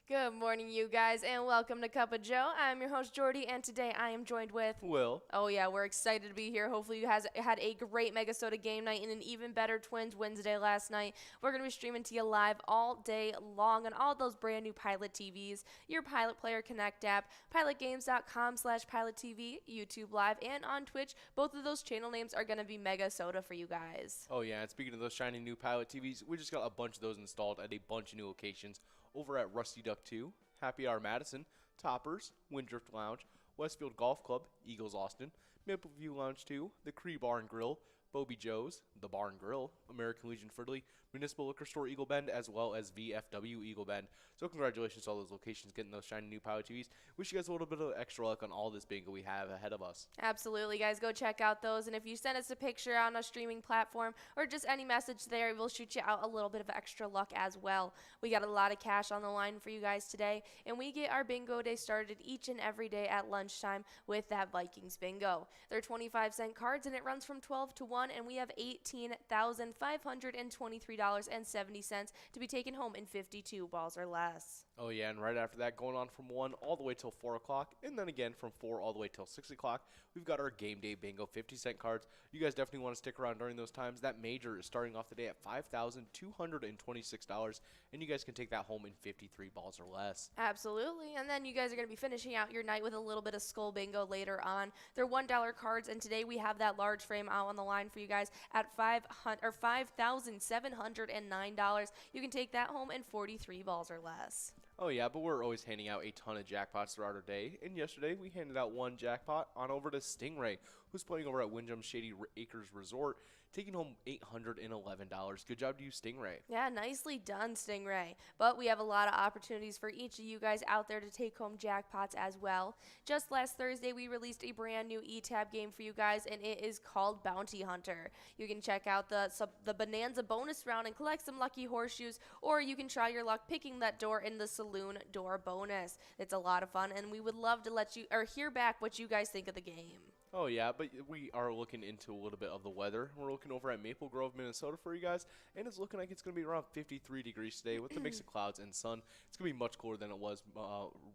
Good morning, you guys, and welcome to Cup of Joe. I'm your host, Jordy, and today I am joined with Will. Oh, yeah, we're excited to be here. Hopefully, you guys had a great MegaSota game night and an even better TwinsWinsDay last night. We're going to be streaming to you live all day long on all those brand new Pilot TVs, your Pilot Player Connect app, pilotgames.com/PilotTV, YouTube Live, and on Twitch. Both of those channel names are going to be MegaSota for you guys. Oh, yeah, and speaking of those shiny new Pilot TVs, we just got a bunch of those installed at a bunch of new locations over at Rusty Duck 2, Happy Hour Madison, Toppers, Windrift Lounge, Westfield Golf Club, Eagles Austin, Maple View Lounge 2, the Cree Bar and Grill, Bobby Joe's, the Bar and Grill, American Legion Fridley, Municipal Liquor Store Eagle Bend, as well as VFW Eagle Bend. So congratulations to all those locations getting those shiny new Pilot TVs. Wish you guys a little bit of extra luck on all this bingo we have ahead of us. Absolutely, guys. Go check out those. And if you send us a picture on a streaming platform or just any message there, we'll shoot you out a little bit of extra luck as well. We got a lot of cash on the line for you guys today. And we get our bingo day started each and every day at lunchtime with that Vikings bingo. They're 25-cent cards, and it runs from 12 to 1. And we have $18,523.70 to be taken home in 52 balls or less. Oh, yeah, and right after that, going on from 1 all the way till 4 o'clock, and then again from 4 all the way till 6 o'clock, we've got our game day bingo 50-cent cards. You guys definitely want to stick around during those times. That major is starting off the day at $5,226, and you guys can take that home in 53 balls or less. Absolutely, and then you guys are going to be finishing out your night with a little bit of skull bingo later on. They're $1 cards, and today we have that large frame out on the line for you guys at $5,709. You can take that home in 43 balls or less. Oh, yeah, but we're always handing out a ton of jackpots throughout our day. And yesterday, we handed out one jackpot on over to Stingray, who's playing over at Windjam Shady Acres Resort, taking home $811. Good job to you, Stingray. Yeah, nicely done, Stingray. But we have a lot of opportunities for each of you guys out there to take home jackpots as well. Just last Thursday, we released a brand new eTab game for you guys, and it is called Bounty Hunter. You can check out the Bonanza bonus round and collect some lucky horseshoes, or you can try your luck picking that door in the saloon door bonus. It's a lot of fun, and we would love to let you or hear back what you guys think of the game. Oh, yeah, but we are looking into a little bit of the weather. We're looking over at Maple Grove, Minnesota for you guys, and it's looking like it's going to be around 53 degrees today with a mix of clouds and sun. It's going to be much cooler than it was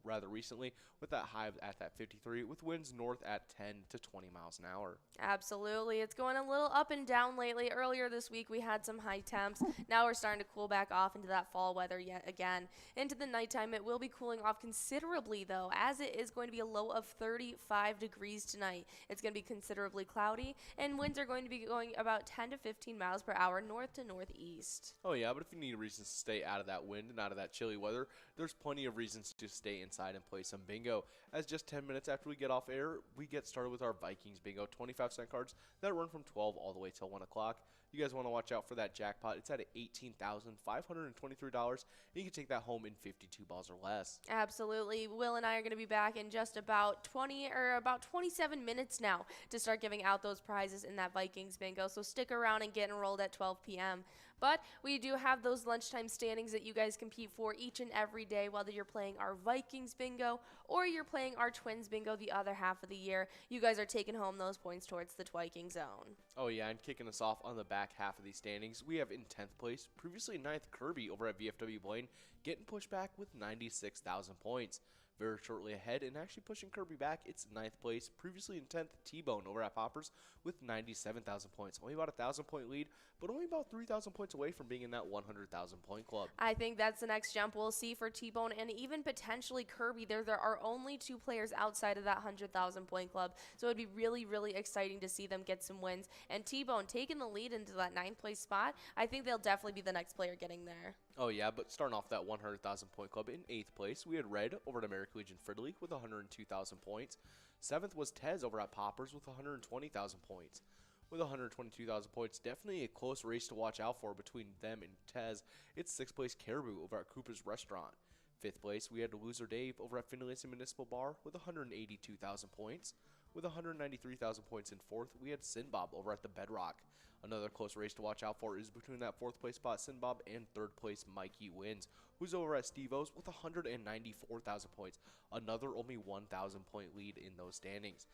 rather recently with that high at that 53 with winds north at 10 to 20 miles an hour. Absolutely. It's going a little up and down lately. Earlier this week, we had some high temps. Now we're starting to cool back off into that fall weather yet again. Into the nighttime, it will be cooling off considerably, though, as it is going to be a low of 35 degrees tonight. It's going to be considerably cloudy, and winds are going to be going about 10 to 15 miles per hour north to northeast. Oh, yeah, but if you need reasons to stay out of that wind and out of that chilly weather, there's plenty of reasons to stay inside and play some bingo. As just 10 minutes after we get off air, we get started with our Vikings bingo 25-cent cards that run from 12 all the way till 1 o'clock. You guys want to watch out for that jackpot. It's at $18,523, and you can take that home in 52 balls or less. Absolutely. Will and I are going to be back in just about 27 minutes now to start giving out those prizes in that Vikings bingo. So stick around and get enrolled at 12 p.m. But we do have those lunchtime standings that you guys compete for each and every day, whether you're playing our Vikings bingo or you're playing our Twins bingo the other half of the year. You guys are taking home those points towards the Viking zone. Oh, yeah, and kicking us off on the back half of these standings, we have in 10th place, previously 9th Kirby over at VFW Blaine, getting pushed back with 96,000 points. Very shortly ahead and actually pushing Kirby back, it's 9th place, previously in 10th T-Bone over at Poppers with 97,000 points. Only about a 1,000-point lead, but only about 3,000 points away from being in that 100,000-point club. I think that's the next jump we'll see for T-Bone and even potentially Kirby. There are only two players outside of that 100,000-point club, so it'd be really, really exciting to see them get some wins. And T-Bone taking the lead into that 9th place spot, I think they'll definitely be the next player getting there. Oh, yeah, but starting off that 100,000-point club in 8th place, we had Red over at American Legion Fridley with 102,000 points. 7th was Tez over at Poppers with 120,000 points. With 122,000 points, definitely a close race to watch out for between them and Tez. It's 6th place Caribou over at Cooper's Restaurant. 5th place, we had Loser Dave over at Finlayson Municipal Bar with 182,000 points. With 193,000 points in 4th, we had Sinbob over at the Bedrock. Another close race to watch out for is between that 4th place spot Sinbob and 3rd place Mikey Wins, who's over at Steve-O's with 194,000 points. Another only 1,000 point lead in those standings.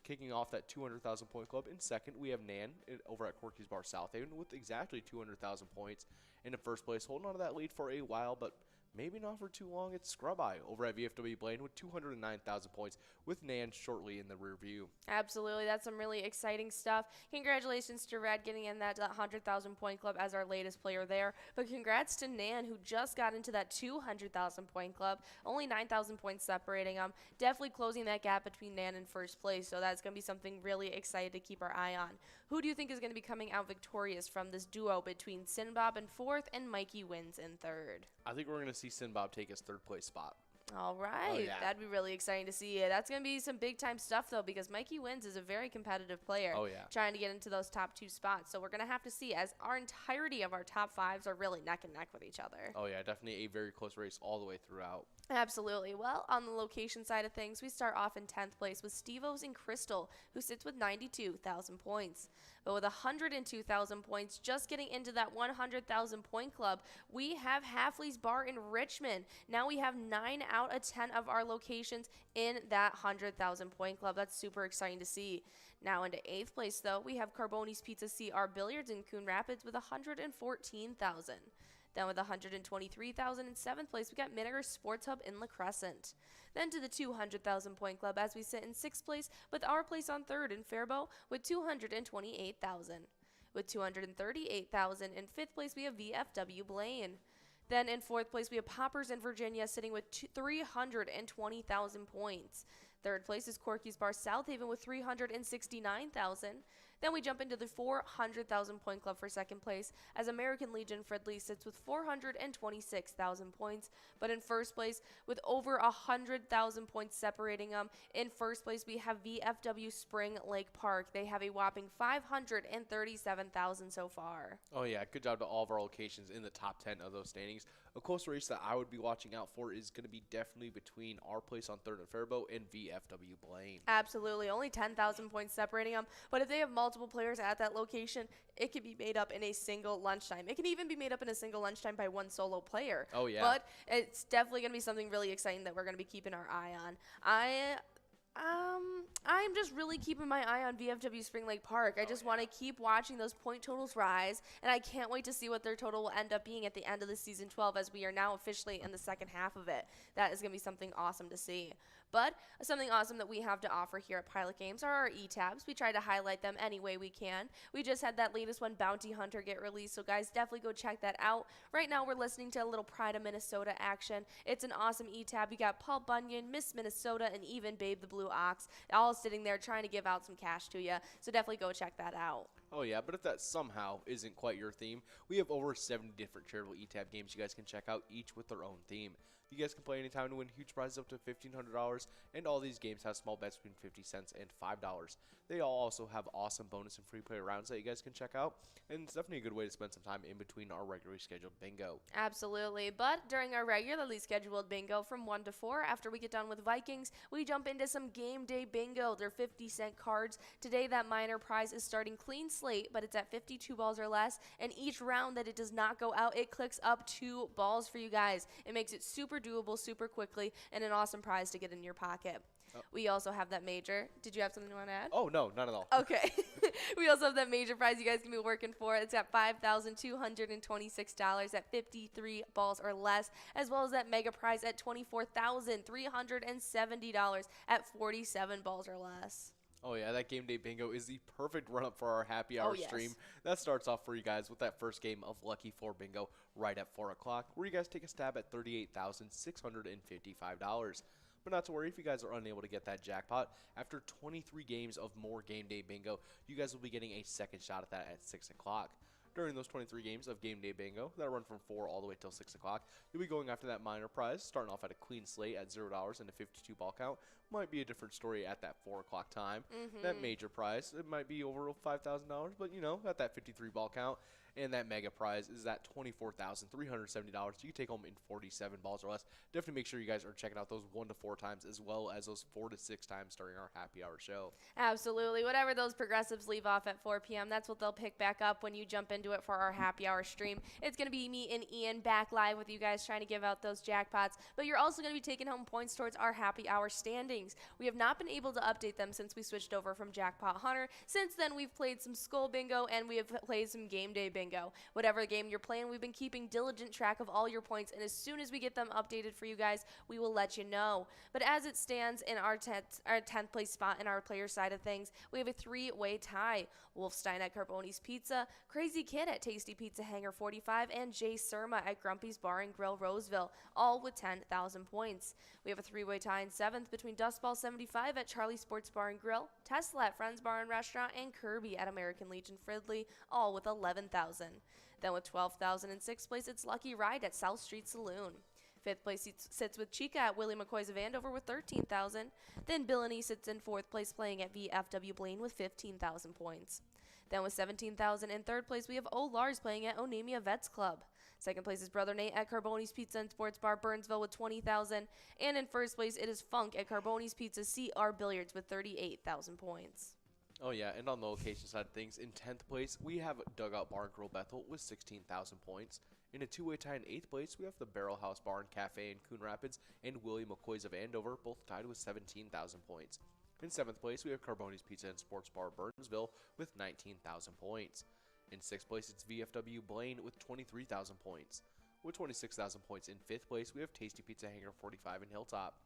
Kicking off that 200,000 point club in second, we have Nan over at Corky's Bar South Haven with exactly 200,000 points. And in first place, holding on to that lead for a while, but maybe not for too long, it's Scrub Eye over at VFW Blaine with 209,000 points, with Nan shortly in the rear view. Absolutely. That's some really exciting stuff. Congratulations to Red getting in that 100,000 point club as our latest player there. But congrats to Nan, who just got into that 200,000 point club. Only 9,000 points separating them. Definitely closing that gap between Nan and first place. So that's going to be something really excited to keep our eye on. Who do you think is going to be coming out victorious from this duo between Sinbob in fourth and Mikey Wins in third? I think we're going to see Sinbob take his third place spot. All right. Oh, yeah. That'd be really exciting to see. That's going to be some big time stuff, though, because Mikey Wins is a very competitive player. Oh, yeah. Trying to get into those top 2 spots. So we're going to have to see, as our entirety of our top 5s are really neck and neck with each other. Oh, yeah. Definitely a very close race all the way throughout. Absolutely. Well, on the location side of things, we start off in 10th place with Steve-O's and Crystal, who sits with 92,000 points. But with 102,000 points, just getting into that 100,000 point club, we have Halfley's Bar in Richmond. Now we have 9 out of 10 of our locations in that 100,000 point club. That's super exciting to see. Now into 8th place, though, we have Carboni's Pizza CR Billiards in Coon Rapids with 114,000. Then with 123,000 in 7th place, we got Miniger Sports Hub in La Crescent. Then to the 200,000 point club as we sit in 6th place with our place on 3rd in Faribault with 228,000. With 238,000 in 5th place, we have VFW Blaine. Then in 4th place, we have Poppers in Virginia sitting with 320,000 points. 3rd place is Corky's Bar South Haven with 369,000. Then we jump into the 400,000 point club for 2nd place as American Legion Fridley sits with 426,000 points. But in 1st place, with over 100,000 points separating them, in 1st place we have VFW Spring Lake Park. They have a whopping 537,000 so far. Oh, yeah. Good job to all of our locations in the top 10 of those standings. A close race that I would be watching out for is going to be definitely between our place on 3rd in Faribault and VFW Blaine. Absolutely. Only 10,000 points separating them. But if they have multiple players at that location, it can be made up in a single lunchtime. It can even be made up in a single lunchtime by one solo player. Oh, yeah. But it's definitely going to be something really exciting that we're going to be keeping our eye on. I'm just really keeping my eye on VFW Spring Lake Park. I just want to keep watching those point totals rise, and I can't wait to see what their total will end up being at the end of the season 12 as we are now officially in the second half of it. That is going to be something awesome to see. But something awesome that we have to offer here at Pilot Games are our e-tabs. We try to highlight them any way we can. We just had that latest one, Bounty Hunter, get released, so guys, definitely go check that out. Right now, we're listening to a little Pride of Minnesota action. It's an awesome e-tab. You got Paul Bunyan, Miss Minnesota, and even Babe the Blue Ox, all sitting there trying to give out some cash to you. So definitely go check that out. Oh, yeah, but if that somehow isn't quite your theme, we have over 70 different charitable e-tab games you guys can check out, each with their own theme. You guys can play anytime to win huge prizes up to $1,500, and all these games have small bets between 50 cents and $5. They all also have awesome bonus and free play rounds that you guys can check out, and it's definitely a good way to spend some time in between our regularly scheduled bingo. Absolutely, but during our regularly scheduled bingo from 1 to 4, after we get done with Vikings, we jump into some game day bingo. They're 50-cent cards. Today, that minor prize is starting clean slate, but it's at 52 balls or less, and each round that it does not go out, it clicks up 2 balls for you guys. It makes it super doable super quickly, and an awesome prize to get in your pocket. We also have that major. Did you have something you want to add? Oh, no, not at all. Okay. We also have that major prize you guys can be working for. It's at $5,226 at 53 balls or less, as well as that mega prize at $24,370 at 47 balls or less. Oh, yeah, that game day bingo is the perfect run-up for our happy hour stream. That starts off for you guys with that first game of Lucky 4 bingo right at 4 o'clock, where you guys take a stab at $38,655. But not to worry, if you guys are unable to get that jackpot, after 23 games of more game day bingo, you guys will be getting a second shot at that at 6 o'clock. During those 23 games of game day bingo that run from 4 all the way till 6 o'clock, you'll be going after that minor prize, starting off at a clean slate at $0 and a 52 ball count. Might be a different story at that 4 o'clock time. That major prize, it might be over $5,000, but you know, at that 53 ball count. And that mega prize is at $24,370. You can take home in 47 balls or less. Definitely make sure you guys are checking out those 1 to 4 times as well as those 4 to 6 times during our happy hour show. Absolutely. Whatever those progressives leave off at 4 p.m., that's what they'll pick back up when you jump into it for our happy hour stream. It's going to be me and Ian back live with you guys trying to give out those jackpots. But you're also going to be taking home points towards our happy hour standings. standings. We have not been able to update them since we switched over from Jackpot Hunter. Since then, we've played some Skull Bingo and we have played some Game Day Bingo. Whatever game you're playing, we've been keeping diligent track of all your points, and as soon as we get them updated for you guys, we will let you know. But as it stands in our 10th place spot in our player side of things, we have a 3-way tie. Wolfstein at Carboni's Pizza, Crazy Kid at Tasty Pizza Hangar 45, and Jay Surma at Grumpy's Bar and Grill Roseville, all with 10,000 points. We have a 3-way tie in 7th between Dustball 75 at Charlie Sports Bar and Grill, Tesla at Friends Bar and Restaurant, and Kirby at American Legion Fridley, all with 11,000. Then with 12,000 in 6th place, it's Lucky Ride at South Street Saloon. 5th place sits with Chica at Willie McCoy's of Andover with 13,000. Then Billany sits in 4th place playing at VFW Blaine with 15,000 points. Then with 17,000 in 3rd place, we have O. Lars playing at Onemia Vets Club. 2nd place is Brother Nate at Carboni's Pizza and Sports Bar Burnsville with 20,000. And in 1st place, it is Funk at Carboni's Pizza CR Billiards with 38,000 points. Oh yeah, and on the location side of things, in 10th place, we have Dugout Bar and Grill Bethel with 16,000 points. In a 2-way tie in 8th place, we have the Barrel House Bar and Cafe in Coon Rapids and Willie McCoy's of Andover, both tied with 17,000 points. In 7th place, we have Carboni's Pizza and Sports Bar Burnsville with 19,000 points. In 6th place, it's VFW Blaine with 23,000 points. With 26,000 points in 5th place, we have Tasty Pizza Hangar 45 in Hilltop.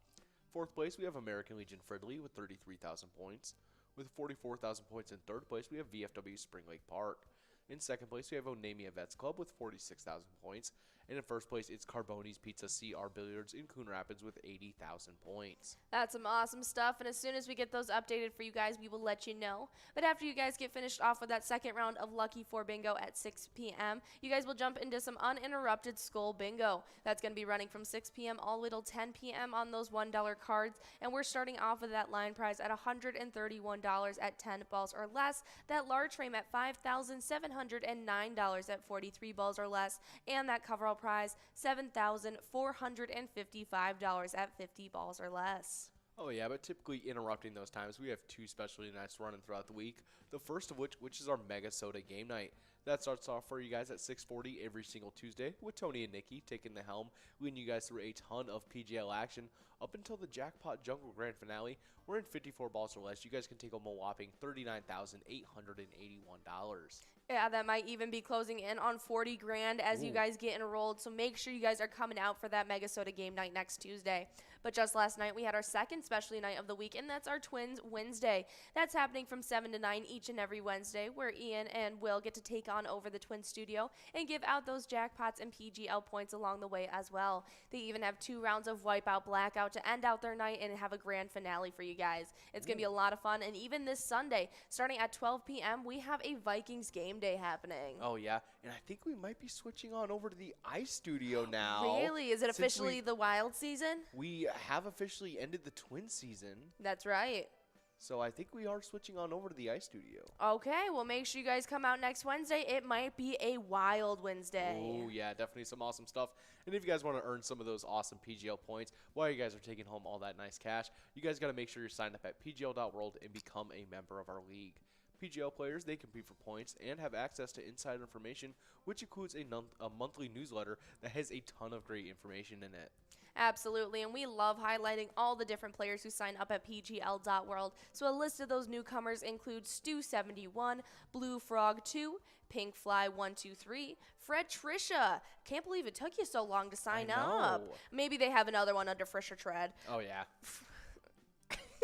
4th place, we have American Legion Fridley with 33,000 points. With 44,000 points in 3rd place, we have VFW Spring Lake Park. In 2nd place, we have Onemia Vets Club with 46,000 points. And in 1st place, it's Carboni's Pizza CR Billiards in Coon Rapids with 80,000 points. That's some awesome stuff, and as soon as we get those updated for you guys, we will let you know. But after you guys get finished off with that second round of Lucky 4 Bingo at 6 p.m., you guys will jump into some uninterrupted Skull Bingo. That's going to be running from 6 p.m. all the way till 10 p.m. on those $1 cards, and we're starting off with that line prize at $131 at 10 balls or less, that large frame at $5,709 at 43 balls or less, and that coverall prize $7,455 at 50 balls or less. Oh yeah, but typically interrupting those times, we have 2 specialty nights running throughout the week. The first of which is our MegaSota game night. That starts off for you guys at 6:40 every single Tuesday with Tony and Nikki taking the helm, leading you guys through a ton of PGL action up until the Jackpot Jungle Grand Finale. We're in 54 balls or less. You guys can take home a whopping $39,881. Yeah, that might even be closing in on 40 grand as you guys get enrolled. So make sure you guys are coming out for that MegaSota game night next Tuesday. But just last night, we had our second specialty night of the week, and that's our TwinsWinsDay. That's happening from 7 to 9 each and every Wednesday, where Ian and Will get to take on over the Twin Studio and give out those jackpots and PGL points along the way as well. They even have 2 rounds of Wipeout Blackout to end out their night and have a grand finale for you guys. It's going to be a lot of fun, and even this Sunday, starting at 12 p.m., we have a Vikings game day happening. Oh yeah, and I think we might be switching on over to the ice studio now. Really? Is it officially the wild season? We have officially ended the twin season. That's right. So I think we are switching on over to the ice studio. Okay, well, make sure you guys come out next Wednesday. It might be a wild Wednesday. Oh, yeah, definitely some awesome stuff. And if you guys want to earn some of those awesome PGL points while you guys are taking home all that nice cash, you guys got to make sure you're signed up at pgl.world and become a member of our league. PGL players, they compete for points and have access to inside information, which includes a monthly newsletter that has a ton of great information in it. Absolutely, and we love highlighting all the different players who sign up at pgl.world. So a list of those newcomers includes Stu71, Blue Frog 2, Pink Fly 123, Fred Trisha. Can't believe it took you so long to sign up. Maybe they have another one under Frisha Tread. Oh, yeah.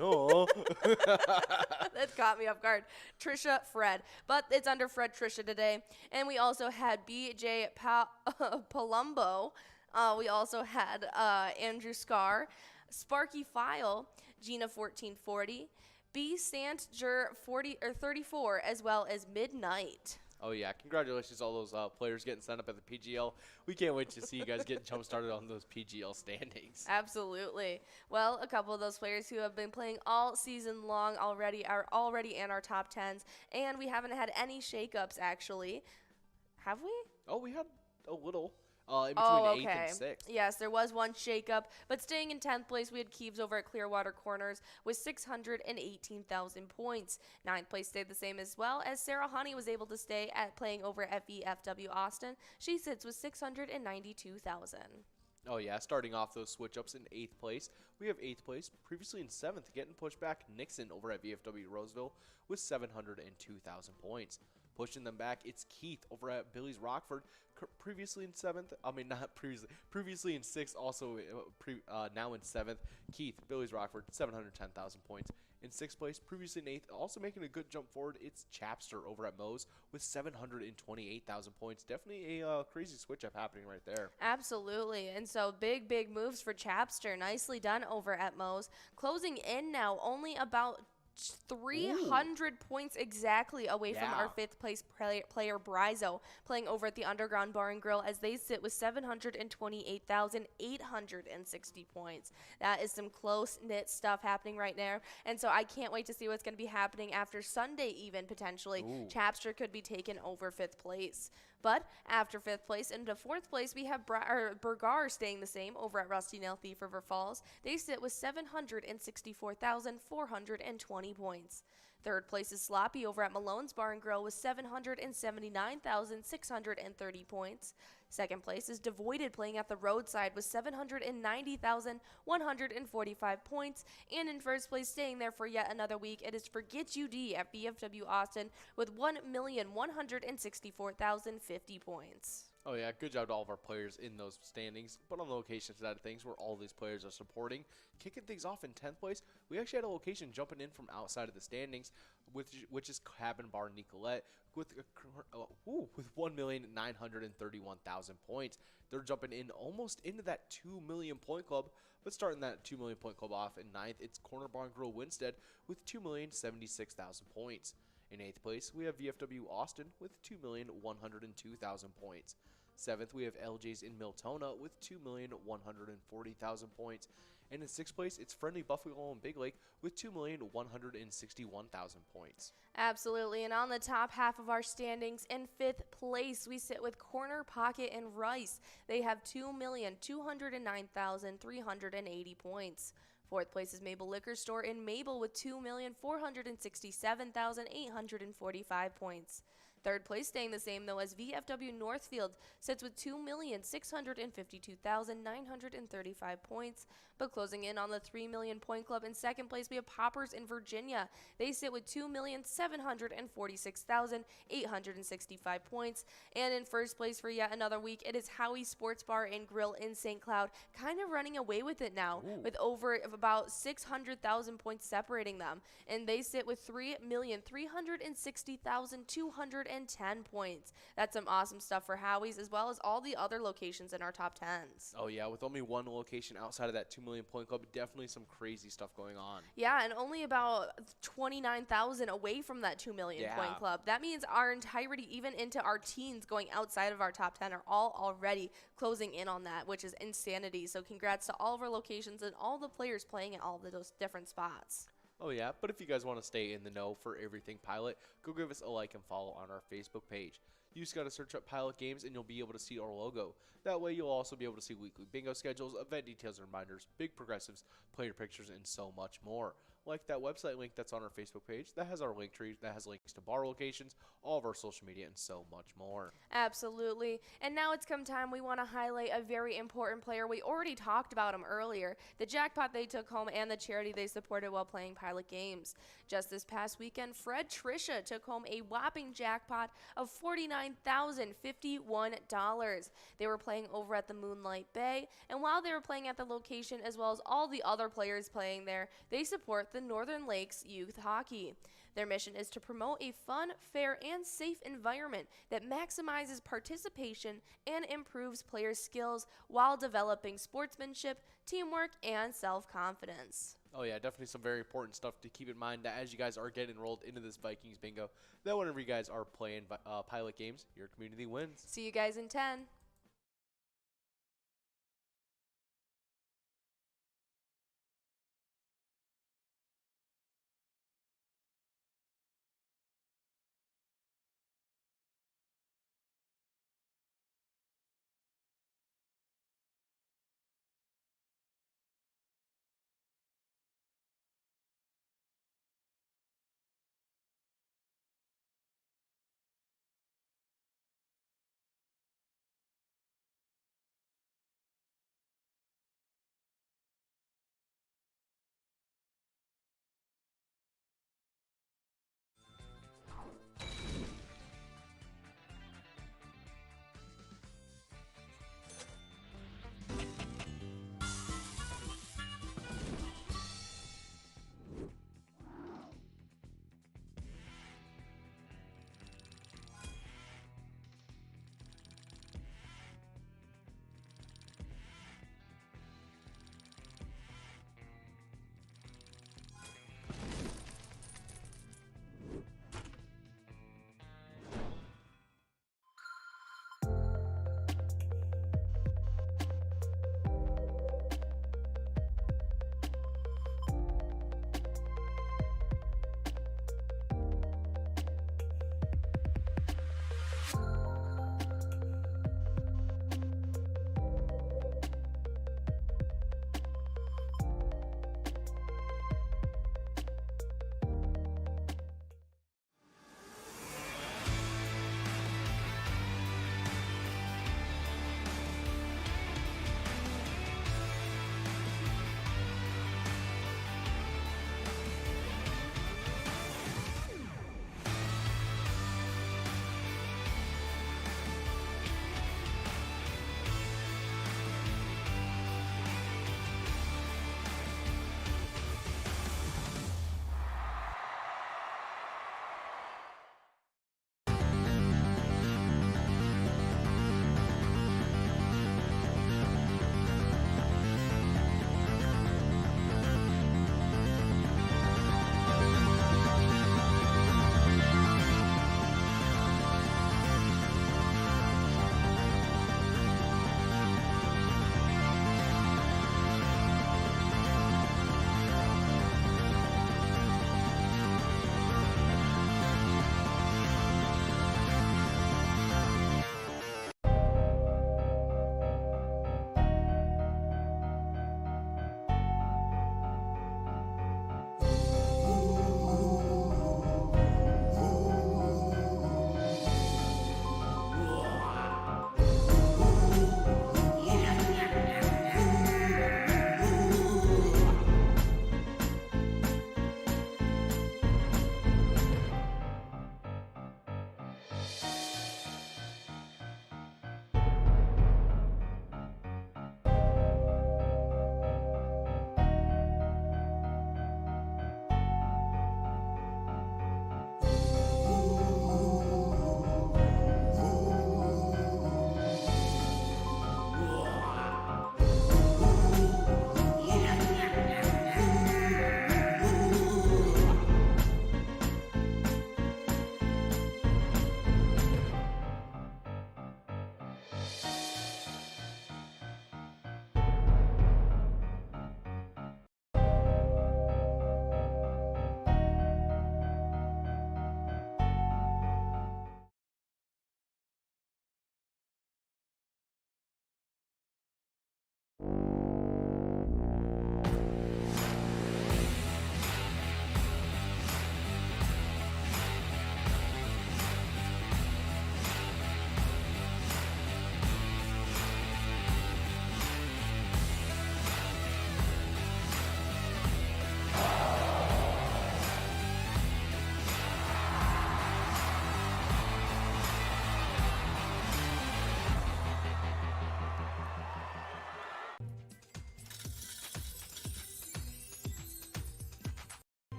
Oh. That caught me off guard. Trisha Fred. But it's under Fred Trisha today. And we also had BJ Palumbo. We also had Andrew Scar, Sparky File, Gina 1440, B Santger 34, as well as Midnight. Oh, yeah. Congratulations to all those players getting signed up at the PGL. We can't wait to see you guys getting jump-started on those PGL standings. Absolutely. Well, a couple of those players who have been playing all season long already are already in our top 10s, and we haven't had any shakeups, actually. Have we? Oh, we had a little. In between 8th and 6th. Yes, there was one shakeup, but staying in 10th place, we had Keeves over at Clearwater Corners with 618,000 points. 9th place stayed the same as well, as Sarah Honey was able to stay at playing over at VFW Austin. She sits with 692,000. Oh yeah, starting off those switch ups in 8th place, we have 8th place, previously in 7th, getting pushed back Nixon over at VFW Roseville with 702,000 points. Pushing them back, it's Keith over at Billy's Rockford, previously in 7th. I mean, not previously in 6th, also now in 7th. Keith, Billy's Rockford, 710,000 points. In 6th place, previously in 8th, also making a good jump forward, it's Chapster over at Moe's with 728,000 points. Definitely a crazy switch up happening right there. Absolutely. And so big moves for Chapster. Nicely done over at Moe's. Closing in now, only about Ooh, 300 points exactly away from our yeah. fifth place player Brizo, playing over at the Underground Bar and Grill as they sit with 728,860 points. That is some close knit stuff happening right there, and so I can't wait to see what's going to be happening after Sunday. Even potentially Ooh. Chapster could be taken over fifth place. But after fifth place into fourth place, we have Burgar staying the same over at Rusty Nail Thief River Falls. They sit with 764,420 points. Third place is Sloppy over at Malone's Bar and Grill with 779,630 points. Second place is Devoided playing at the Roadside with 790,145 points. And in first place, staying there for yet another week, it is Forget You D at BFW Austin with 1,164,050 points. Oh yeah, good job to all of our players in those standings. But on the location side of things, where all these players are supporting, kicking things off in 10th place, we actually had a location jumping in from outside of the standings, which is Cabin Bar Nicolette with 1,931,000 points. They're jumping in almost into that 2 million point club. But starting that 2 million point club off in 9th, it's Corner Bar and Grill Winstead with 2,076,000 points. In 8th place, we have VFW Austin with 2,102,000 points. 7th, we have LJ's in Miltona with 2,140,000 points. And in 6th place, it's Friendly Buffalo and Big Lake with 2,161,000 points. Absolutely. And on the top half of our standings, in fifth place, we sit with Corner Pocket and Rice. They have 2,209,380 points. Fourth place is Mabel Liquor Store in Mabel with 2,467,845 points. Third place, staying the same though, as VFW Northfield sits with 2,652,935 points. But closing in on the 3 million point club in second place, we have Poppers in Virginia. They sit with 2,746,865 points. And in first place for yet another week, it is Howie's Sports Bar and Grill in St. Cloud, kind of running away with it now. Ooh. With over about 600,000 points separating them. And they sit with 3,360,210 points. That's some awesome stuff for Howie's, as well as all the other locations in our top 10s. Oh yeah, with only one location outside of that 2 million point club, definitely some crazy stuff going on. Yeah, and only about 29,000 away from that 2 million point club. That means our entirety, even into our teens going outside of our top 10, are all already closing in on that, which is insanity. So congrats to all of our locations and all the players playing at all of those different spots. Oh yeah, but if you guys want to stay in the know for everything Pilot, go give us a like and follow on our Facebook page. You just got to search up Pilot Games and you'll be able to see our logo. That way you'll also be able to see weekly bingo schedules, event details and reminders, big progressives, player pictures, and so much more. Like that website link that's on our Facebook page, that has our link tree, that has links to bar locations, all of our social media, and so much more. Absolutely. And now it's come time we want to highlight a very important player. We already talked about him earlier, the jackpot they took home and the charity they supported while playing Pilot Games. Just this past weekend, Fred Trisha took home a whopping jackpot of $49,051. They were playing over at the Moonlight Bay, and while they were playing at the location, as well as all the other players playing there, they support the Northern Lakes Youth Hockey. Their mission is to promote a fun, fair, and safe environment that maximizes participation and improves players' skills while developing sportsmanship, teamwork, and self-confidence. Oh yeah, definitely some very important stuff to keep in mind that as you guys are getting enrolled into this Vikings bingo, that whenever you guys are playing Pilot Games, your community wins. See you guys in 10.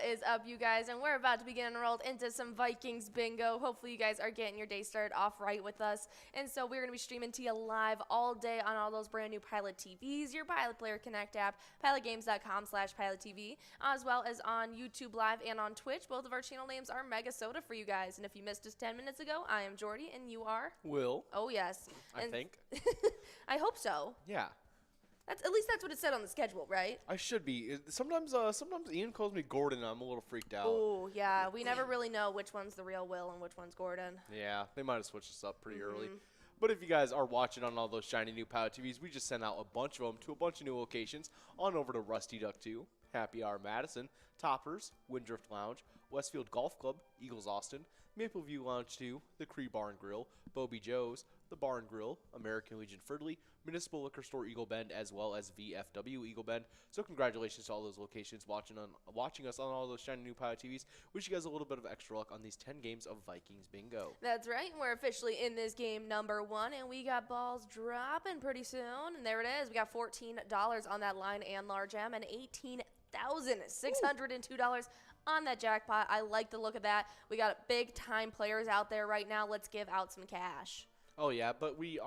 What is up, you guys? And we're about to begin enrolled into some Vikings bingo. Hopefully you guys are getting your day started off right with us. And so we're going to be streaming to you live all day on all those brand new Pilot TVs, your Pilot Player Connect app, pilotgames.com/PilotTV, as well as on YouTube Live and on Twitch. Both of our channel names are MegaSota for you guys. And if you missed us 10 minutes ago, I am Jordy and you are? Will. Oh, yes. I think. I hope so. Yeah. At least that's what it said on the schedule, right? I should be. Sometimes Ian calls me Gordon and I'm a little freaked out. Oh, yeah. We never really know which one's the real Will and which one's Gordon. Yeah, they might have switched us up pretty early. But if you guys are watching on all those shiny new Pilot TVs, we just sent out a bunch of them to a bunch of new locations on over to Rusty Duck 2, Happy Hour Madison, Toppers, Windrift Lounge, Westfield Golf Club, Eagles Austin, Maple View Lounge 2, the Cree Bar and Grill, Bobby Joe's, the Bar and Grill, American Legion Fridley, Municipal Liquor Store Eagle Bend, as well as VFW Eagle Bend. So congratulations to all those locations watching us on all those shiny new Pilot TVs. Wish you guys a little bit of extra luck on these 10 games of Vikings bingo. That's right. We're officially in this game number 1, and we got balls dropping pretty soon. And there it is. We got $14 on that line and large M, and $18,602 on that jackpot. I like the look of that. We got big time players out there right now. Let's give out some cash. Oh yeah, but we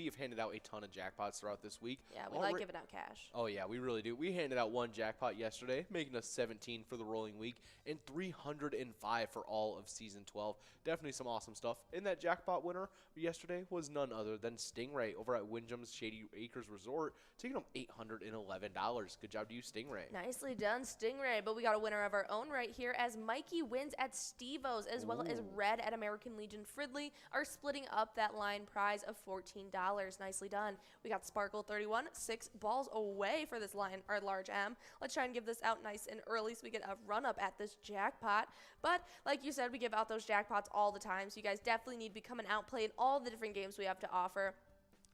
have handed out a ton of jackpots throughout this week. Yeah, we like giving out cash. Oh yeah, we really do. We handed out one jackpot yesterday, making us 17 for the rolling week and 305 for all of season 12. Definitely some awesome stuff. And that jackpot winner yesterday was none other than Stingray over at Windjam's Shady Acres Resort, taking home $811. Good job to you, Stingray. Nicely done, Stingray. But we got a winner of our own right here, as Mikey wins at Steve-O's, as well as Red at American Legion Fridley are splitting up that line prize of $14. Nicely done. We got Sparkle 31, 6 balls away for this line, our large M. Let's try and give this out nice and early so we get a run up at this jackpot. But like you said, we give out those jackpots all the time, so you guys definitely need to be coming out playing all the different games we have to offer.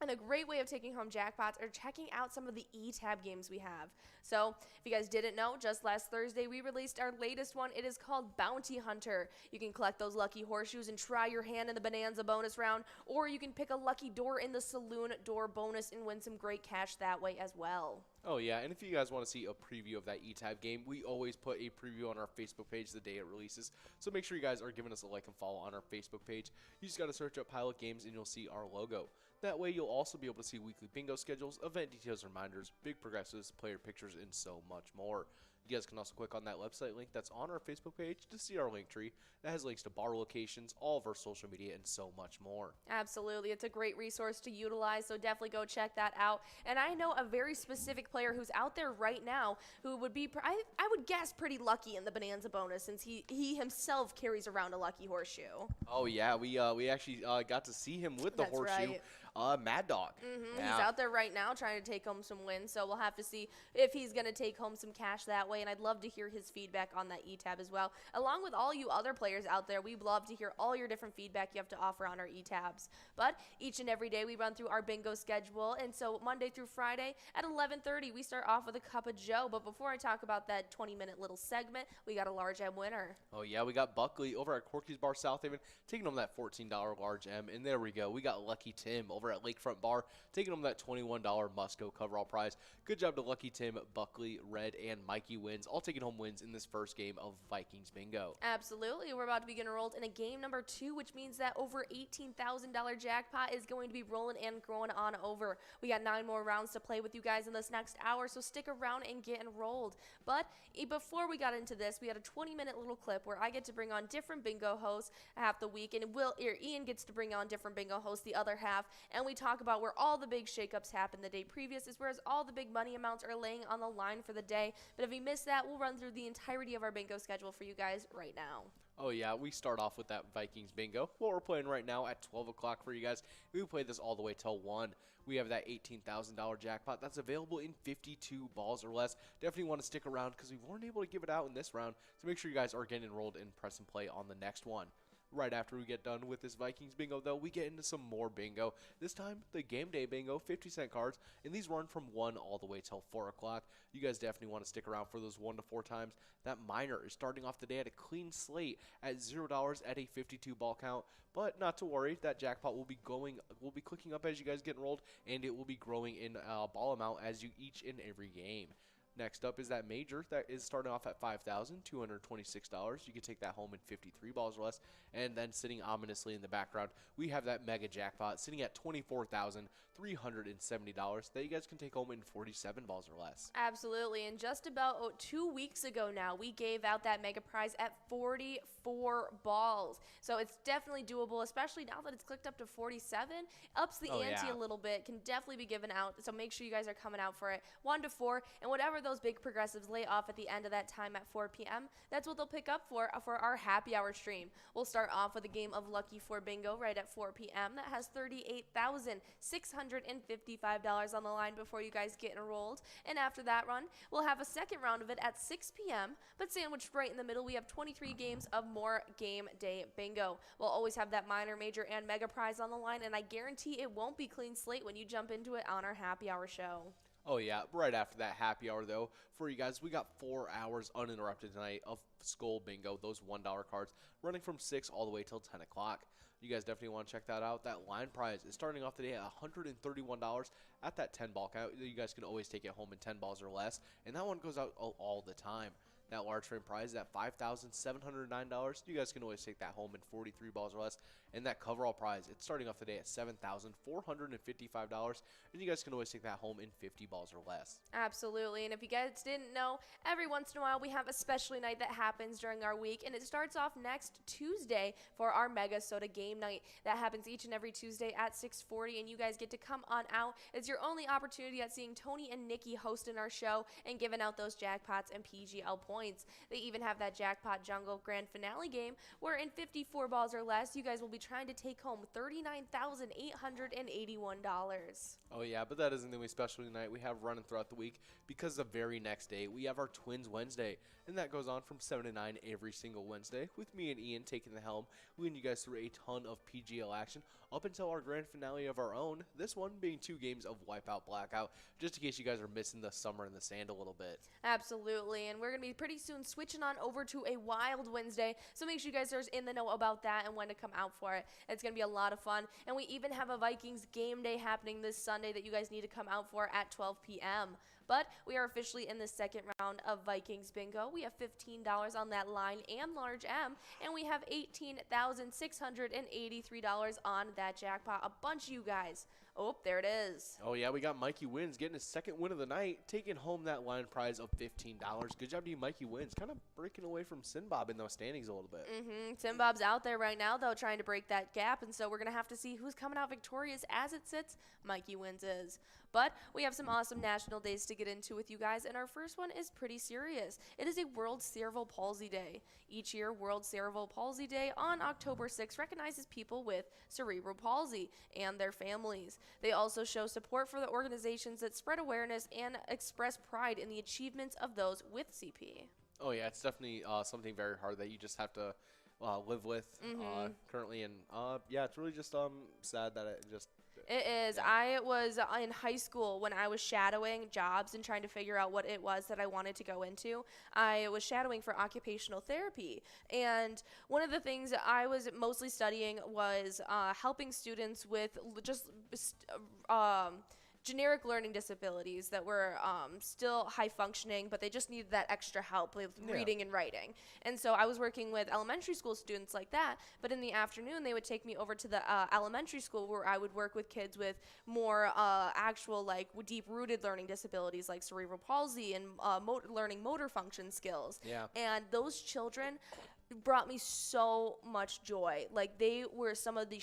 And a great way of taking home jackpots are checking out some of the e-tab games we have. So, if you guys didn't know, just last Thursday we released our latest one. It is called Bounty Hunter. You can collect those lucky horseshoes and try your hand in the Bonanza bonus round, or you can pick a lucky door in the Saloon door bonus and win some great cash that way as well. Oh yeah, and if you guys want to see a preview of that e-tab game, we always put a preview on our Facebook page the day it releases. So make sure you guys are giving us a like and follow on our Facebook page. You just got to search up Pilot Games and you'll see our logo. That way you'll also be able to see weekly bingo schedules, event details, reminders, big progressives, player pictures, and so much more. You guys can also click on that website link that's on our Facebook page to see our link tree. That has links to bar locations, all of our social media, and so much more. Absolutely. It's a great resource to utilize, so definitely go check that out. And I know a very specific player who's out there right now who would be, I would guess, pretty lucky in the Bonanza bonus, since he himself carries around a lucky horseshoe. Oh, yeah. We actually got to see him with the That's horseshoe. right. Mad Dog. Yeah. He's out there right now trying to take home some wins, so we'll have to see if he's going to take home some cash that way, and I'd love to hear his feedback on that e-tab as well. Along with all you other players out there, we'd love to hear all your different feedback you have to offer on our e-tabs. But each and every day we run through our bingo schedule, and so Monday through Friday at 11:30 we start off with a Cup of Joe. But before I talk about that 20-minute little segment, we got a large M winner. Oh, yeah, we got Buckley over at Corky's Bar South Haven taking home that $14 large M, and there we go. We got Lucky Tim over at Lakefront Bar taking home that $21 Musco coverall prize. Good job to Lucky Tim, Buckley, Red, and Mikey wins, all taking home wins in this first game of Vikings bingo. Absolutely. We're about to begin enrolled in a game number 2, which means that over $18,000 jackpot is going to be rolling and growing on over. We got 9 more rounds to play with you guys in this next hour, so stick around and get enrolled. But before we got into this, we had a 20-minute little clip where I get to bring on different bingo hosts half the week, and Ian gets to bring on different bingo hosts the other half, and we talk about where all the big shakeups happened the day previous, is whereas all the big money amounts are laying on the line for the day. But if you missed that, we'll run through the entirety of our bingo schedule for you guys right now. Oh, yeah, we start off with that Vikings bingo. What we're playing right now at 12 o'clock for you guys. We play this all the way till 1. We have that $18,000 jackpot that's available in 52 balls or less. Definitely want to stick around because we weren't able to give it out in this round. So make sure you guys are getting enrolled and press and play on the next one. Right after we get done with this Vikings bingo, though, we get into some more bingo. This time, the game day bingo, 50-cent cards, and these run from 1 all the way till 4 o'clock. You guys definitely want to stick around for those 1 to 4 times. That minor is starting off the day at a clean slate at $0 at a 52 ball count. But not to worry, that jackpot will be clicking up as you guys get enrolled, and it will be growing in ball amount as you each and every game. Next up is that major that is starting off at $5,226. You can take that home in 53 balls or less. And then sitting ominously in the background, we have that mega jackpot sitting at $24,370 that you guys can take home in 47 balls or less. Absolutely. And just about 2 weeks ago now, we gave out that mega prize at 44 balls. So it's definitely doable, especially now that it's clicked up to 47. Ups the ante a little bit, can definitely be given out. So make sure you guys are coming out for it. 1 to 4, and whatever those big progressives lay off at the end of that time at 4 p.m., that's what they'll pick up for our happy hour stream. We'll start off with a game of Lucky 4 Bingo right at 4 p.m. that has $38,655 on the line before you guys get enrolled. And after that run, we'll have a second round of it at 6 p.m., but sandwiched right in the middle, we have 23 games of more game day bingo. We'll always have that minor, major, and mega prize on the line, and I guarantee it won't be clean slate when you jump into it on our happy hour show. Oh, yeah. Right after that happy hour, though, for you guys, we got 4 hours uninterrupted tonight of Skull Bingo, those $1 cards, running from 6 all the way till 10 o'clock. You guys definitely want to check that out. That line prize is starting off today at $131 at that 10-ball count. You guys can always take it home in 10 balls or less, and that one goes out all the time. That large frame prize is at $5,709. You guys can always take that home in 43 balls or less. And that coverall prize, it's starting off today at $7,455. And you guys can always take that home in 50 balls or less. Absolutely. And if you guys didn't know, every once in a while we have a specialty night that happens during our week. And it starts off next Tuesday for our MegaSota game night. That happens each and every Tuesday at 6:40. And you guys get to come on out. It's your only opportunity at seeing Tony and Nikki hosting our show and giving out those jackpots and PGL points. They even have that Jackpot Jungle Grand Finale game where in 54 balls or less, you guys will be trying to take home $39,881. Oh, yeah, but that isn't the only special tonight we have running throughout the week, because the very next day we have our Twins Wednesday, and that goes on from 7 to 9 every single Wednesday with me and Ian taking the helm, leading you guys through a ton of PGL action up until our grand finale of our own, this one being 2 games of Wipeout Blackout, just in case you guys are missing the summer in the sand a little bit. Absolutely, and we're going to be pretty soon switching on over to a Wild Wednesday, so make sure you guys are in the know about that and when to come out for it. It's going to be a lot of fun, and we even have a Vikings game day happening this Sunday that you guys need to come out for at 12 p.m. But we are officially in the second round of Vikings Bingo. We have $15 on that line and large M, and we have $18,683 on that jackpot. A bunch of you guys. Oh, there it is. Oh, yeah, we got Mikey Wins getting his second win of the night, taking home that line prize of $15. Good job to you, Mikey Wins. Kind of breaking away from Sinbob in those standings a little bit. Sinbob's out there right now, though, trying to break that gap, and so we're going to have to see who's coming out victorious as it sits. Mikey Wins is. But we have some awesome national days to get into with you guys, and our first one is pretty serious. It is a World Cerebral Palsy Day. Each year, World Cerebral Palsy Day on October 6th recognizes people with cerebral palsy and their families. They also show support for the organizations that spread awareness and express pride in the achievements of those with CP. Oh, yeah, it's definitely something very hard that you just have to live with currently. And, yeah, it's really just sad that it just... It is. Yeah. I was in high school when I was shadowing jobs and trying to figure out what it was that I wanted to go into. I was shadowing for occupational therapy. And one of the things I was mostly studying was helping students with just generic learning disabilities that were still high functioning, but they just needed that extra help with reading and writing. And so I was working with elementary school students like that, but in the afternoon they would take me over to the elementary school where I would work with kids with more actual like deep-rooted learning disabilities like cerebral palsy and learning motor function skills. Yeah. And those children brought me so much joy. Like, they were some of the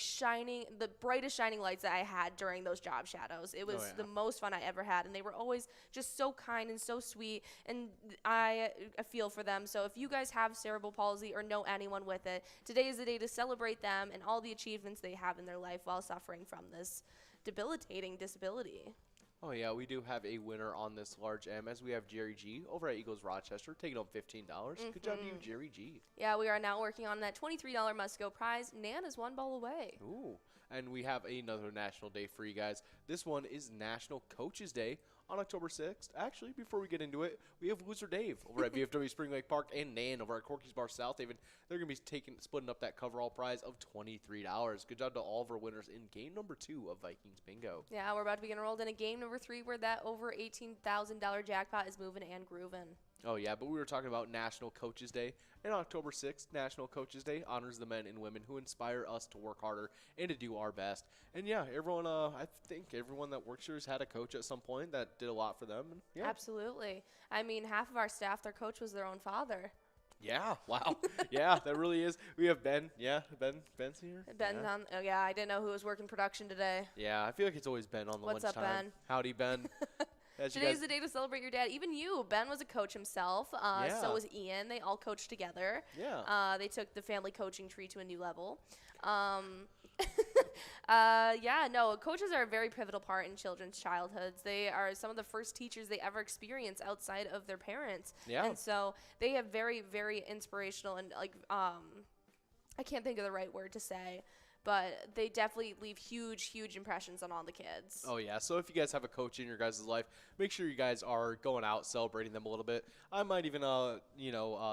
brightest shining lights that I had during those job shadows. It was the most fun I ever had, and they were always just so kind and so sweet, and I feel for them. So if you guys have cerebral palsy or know anyone with it, today is the day to celebrate them and all the achievements they have in their life while suffering from this debilitating disability. Oh, yeah, we do have a winner on this large M, as we have Jerry G over at Eagles Rochester taking home $15. Good job to you, Jerry G. Yeah, we are now working on that $23 must-go prize. Nan is 1 ball away. Ooh, and we have another national day for you guys. This one is National Coaches Day on October 6th. Actually, before we get into it, we have Loser Dave over at VFW Spring Lake Park and Nan over at Corky's Bar South Haven. They're going to be splitting up that coverall prize of $23. Good job to all of our winners in game number 2 of Vikings Bingo. Yeah, we're about to be enrolled in a game number 3 where that over $18,000 jackpot is moving and grooving. Oh, yeah, but we were talking about National Coaches Day. And October 6th, National Coaches Day honors the men and women who inspire us to work harder and to do our best. And, yeah, everyone, I think everyone that works here has had a coach at some point that did a lot for them. And, yeah. Absolutely. I mean, half of our staff, their coach was their own father. Yeah, wow. Yeah, that really is. We have Ben. Yeah, Ben's here. Ben's yeah. on. Oh, yeah, I didn't know who was working production today. Yeah, I feel like it's always Ben on the What's lunchtime. up, Ben? Howdy, Ben. Today's the day to celebrate your dad. Even you. Ben was a coach himself. Yeah. So was Ian. They all coached together. Yeah. They took the family coaching tree to a new level. Yeah, no, coaches are a very pivotal part in children's childhoods. They are some of the first teachers they ever experience outside of their parents. Yeah. And so they have very, very inspirational and, like, I can't think of the right word to say, but they definitely leave huge, huge impressions on all the kids. Oh, yeah. So if you guys have a coach in your guys' life, make sure you guys are going out, celebrating them a little bit. I might even,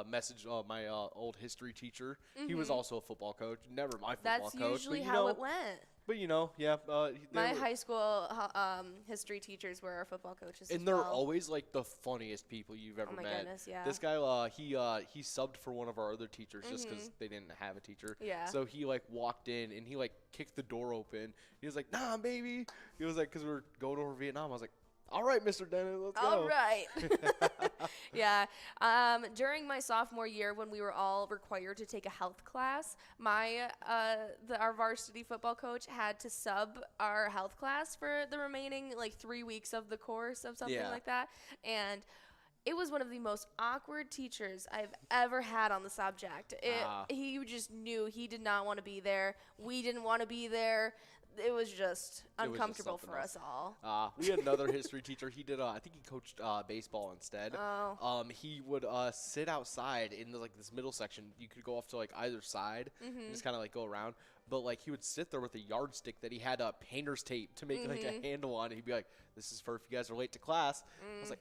message my old history teacher. Mm-hmm. He was also a football coach. Never my football That's coach. That's usually but, how it went. But, yeah. My high school history teachers were our football coaches and as they're well. always, like, the funniest people you've ever met. Oh, my goodness, yeah. This guy, he subbed for one of our other teachers just because they didn't have a teacher. Yeah. So he, like, walked in, and he, like, kicked the door open. He was like, nah, baby. He was like, because we were going over Vietnam. I was like, all right, Mr. Dennis, let's go. All right. Yeah. During my sophomore year, when we were all required to take a health class, our varsity football coach had to sub our health class for the remaining, like, 3 weeks of the course of something like that. And it was one of the most awkward teachers I've ever had on the subject. He just knew he did not want to be there. We didn't want to be there. It was just uncomfortable for us all. We had another history teacher. He did, I think he coached baseball instead. Oh. He would sit outside in this middle section. You could go off to, like, either side and just kind of, like, go around. But, like, he would sit there with a yardstick that he had painter's tape to make, like, a handle on. And he'd be like, this is for if you guys are late to class. I was like,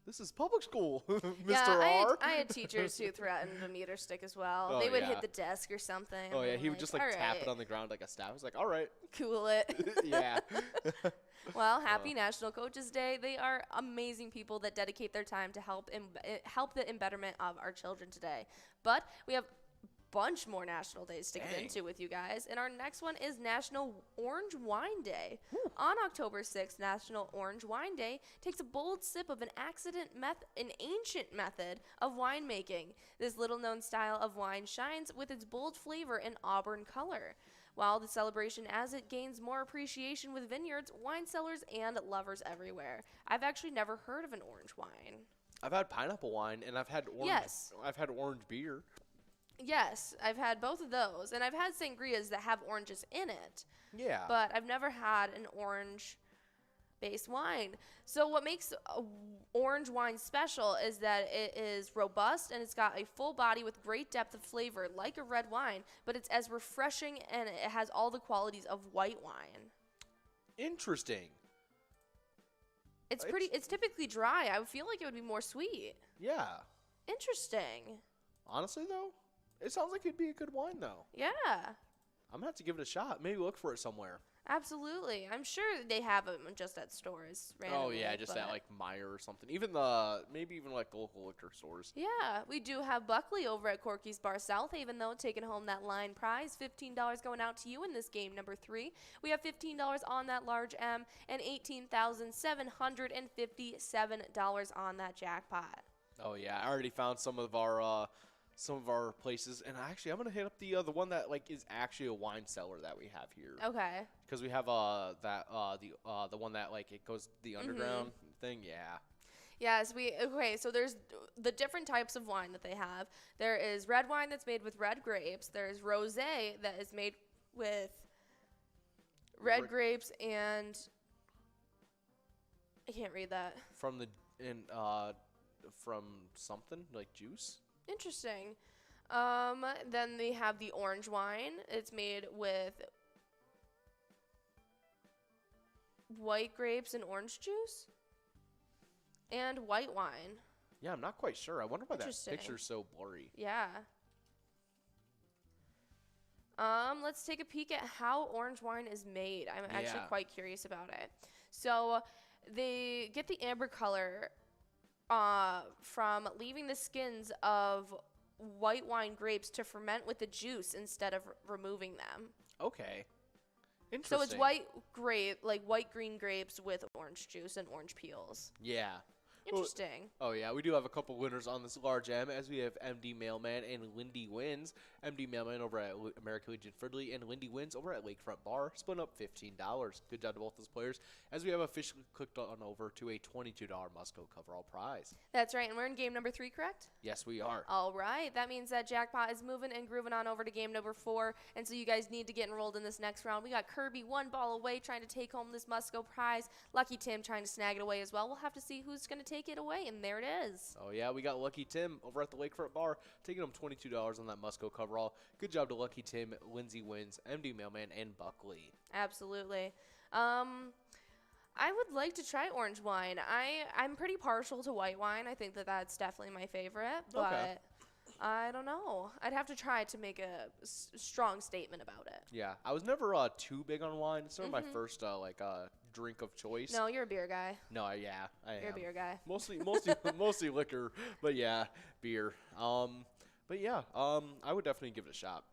this is public school, Mr. R. I had teachers who threatened a meter stick as well. Oh, they would yeah. hit the desk or something. Oh, yeah. He would just, like, tap right. it on the ground like a staff. I was like, all right. Cool it. Yeah. Well, happy National Coaches Day. They are amazing people that dedicate their time to help the embetterment of our children today. But we have bunch more national days to get into with you guys, and our next one is National Orange Wine Day. On October 6th, National Orange Wine Day takes a bold sip of an ancient method of winemaking. This little-known style of wine shines with its bold flavor and auburn color. While the celebration as it gains more appreciation with vineyards, wine sellers, and lovers everywhere. I've actually never heard of an orange wine. I've had pineapple wine, and I've had orange. Yes. I've had orange beer. Yes, I've had both of those, and I've had sangrias that have oranges in it. Yeah. But I've never had an orange-based wine. So what makes orange wine special is that it is robust, and it's got a full body with great depth of flavor, like a red wine, but it's as refreshing, and it has all the qualities of white wine. Interesting. It's typically dry. I would feel like it would be more sweet. Yeah. Interesting. Honestly, though, it sounds like it'd be a good wine, though. Yeah. I'm going to have to give it a shot. Maybe look for it somewhere. Absolutely. I'm sure they have them just at stores randomly. Oh, yeah, just at, like, Meijer or something. Maybe even, like, the local liquor stores. Yeah, we do have Buckley over at Corky's Bar South Haven, though, taking home that line prize. $15 going out to you in this game number 3. We have $15 on that large M and $18,757 on that jackpot. Oh, yeah, I already found some of our places, and I'm gonna hit up the one that, like, is actually a wine cellar that we have here. Okay. Because we have the one that, like, it goes the underground thing. Yeah. Yes, so there's the different types of wine that they have. There is red wine that's made with red grapes. There's rosé that is made with red grapes and I can't read that. From something like juice. Interesting. Then they have the orange wine. It's made with white grapes and orange juice. and white wine. Yeah, I'm not quite sure. I wonder why that Interesting. picture's so blurry. Yeah. Let's take a peek at how orange wine is made. I'm actually Yeah. quite curious about it. So they get the amber color from leaving the skins of white wine grapes to ferment with the juice instead of removing them. Okay. Interesting. So it's white green grapes with orange juice and orange peels. Yeah. Interesting. Oh, yeah, we do have a couple winners on this large M, as we have MD Mailman and Lindy Wins. MD Mailman over at American Legion Fridley and Lindy Wins over at Lakefront Bar, splitting up $15. Good job to both those players, as we have officially clicked on over to a $22 Musco coverall prize. That's right, and we're in game number 3, correct? Yes, we are. All right, that means that Jackpot is moving and grooving on over to game number 4, and so you guys need to get enrolled in this next round. We got Kirby one ball away trying to take home this Musco prize. Lucky Tim trying to snag it away as well. We'll have to see who's going to take it away, and there it is. Oh, yeah, we got Lucky Tim over at the Lakefront Bar, taking home $22 on that Musco coverall. Good job to Lucky Tim, Lindsay Wins, MD Mailman, and Buckley. Absolutely. I would like to try orange wine. I'm pretty partial to white wine. I think that that's definitely my favorite, but Okay. I don't know. I'd have to try to make a strong statement about it. Yeah, I was never too big on wine. It's sort of my first drink of choice. No, you're a beer guy. No, I You're am. a beer guy. Mostly liquor, but yeah, beer. I would definitely give it a shot.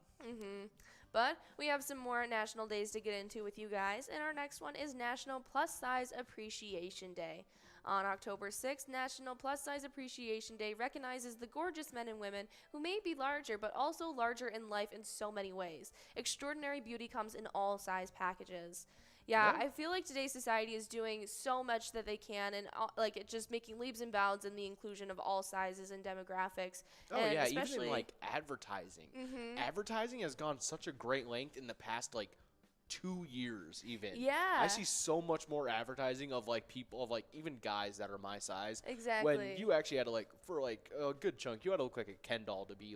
But we have some more national days to get into with you guys, and our next one is National Plus Size Appreciation Day. On October 6th, National Plus Size Appreciation Day recognizes the gorgeous men and women who may be larger, but also larger in life in so many ways. Extraordinary beauty comes in all size packages. Yeah, I feel like today's society is doing so much that they can, and it just making leaps and bounds in the inclusion of all sizes and demographics. Oh, and yeah, especially, even in advertising. Advertising has gone such a great length in the past 2 years even. Yeah. I see so much more advertising of people of even guys that are my size. Exactly. When you actually had to for a good chunk, you had to look like a Ken doll to be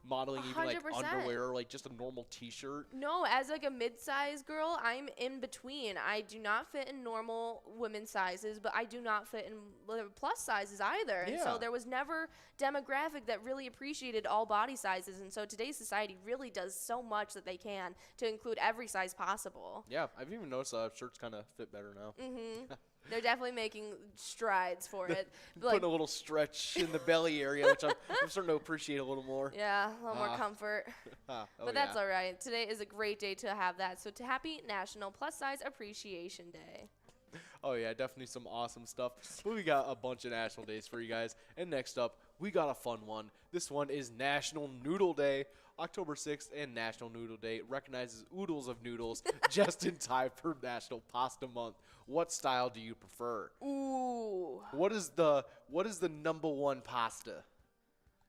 modeling even 100%. underwear or just a normal t-shirt. No, as a mid-size girl, I'm in between. I do not fit in normal women's sizes, but I do not fit in plus sizes either. And so Yeah. there was never demographic that really appreciated all body sizes. And so today's society really does so much that they can to include every size possible. Yeah, I've even noticed shirts kind of fit better now. They're definitely making strides for it. Putting a little stretch in the belly area, which I'm starting to appreciate a little more. Yeah, a little more comfort. But that's all right. Today is a great day to have that. So happy National Plus Size Appreciation Day. Oh, yeah, definitely some awesome stuff. But we got a bunch of national days for you guys. And next up, we got a fun one. This one is National Noodle Day. October 6th and National Noodle Day recognizes oodles of noodles just in time for National Pasta Month. What style do you prefer? Ooh. What is the number one pasta?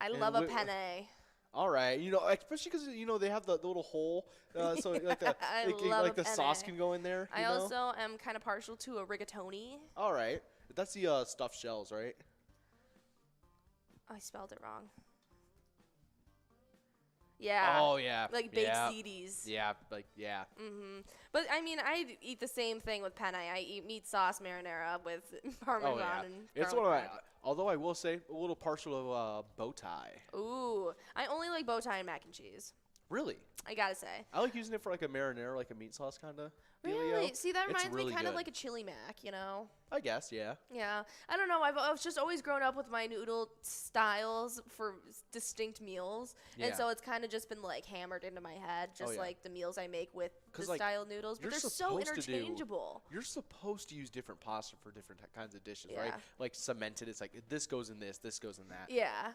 I love a penne. All right, especially because they have the little hole, so I love the a sauce penne. can go in there. I also am kind of partial to a rigatoni. All right, that's the stuffed shells, right? I spelled it wrong. Yeah. Oh yeah. Like baked ziti. Yeah, But I mean, I eat the same thing with penne. I eat meat sauce marinara with parmesan Oh yeah. and It's garlic one of my. bread. Although I will say a little partial to bow tie. Ooh, I only like bow tie and mac and cheese. Really? I gotta say. I like using it for a marinara, like a meat sauce kind of. Really? See, that It's reminds really me kind of good. like a chili mac, I guess, yeah. Yeah. I don't know. I've just always grown up with my noodle styles for distinct meals. Yeah. And so it's kind of just been hammered into my head, just yeah. the meals I make with the 'Cause, style noodles. But you're they're so supposed to do- interchangeable. You're supposed to use different pasta for different kinds of dishes, Yeah. right? Like cemented, it's like this goes in this goes in that. Yeah.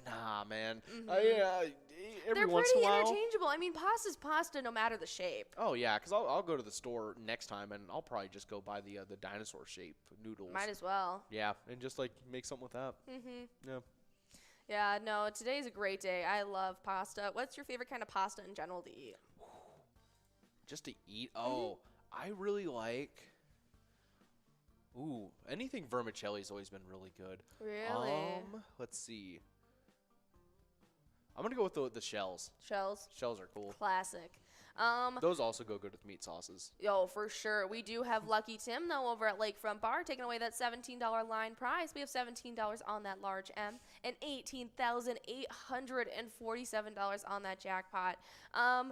Nah, man. They're Every once in pretty a while. interchangeable. I mean, pasta's pasta no matter the shape. Oh yeah, because I'll go to the store next time and I'll probably just go buy the dinosaur shape noodles. Might as well. Yeah, and just make something with that. Yeah. Yeah, no, today's a great day. I love pasta. What's your favorite kind of pasta in general to eat? Just to eat. Oh, I really like. Ooh, anything vermicelli's always been really good. Really? Let's see. I'm gonna go with the shells. Shells? Shells are cool. Classic. Those also go good with meat sauces. Yo, for sure. We do have Lucky Tim, though, over at Lakefront Bar, taking away that $17 line prize. We have $17 on that large M and $18,847 on that jackpot. I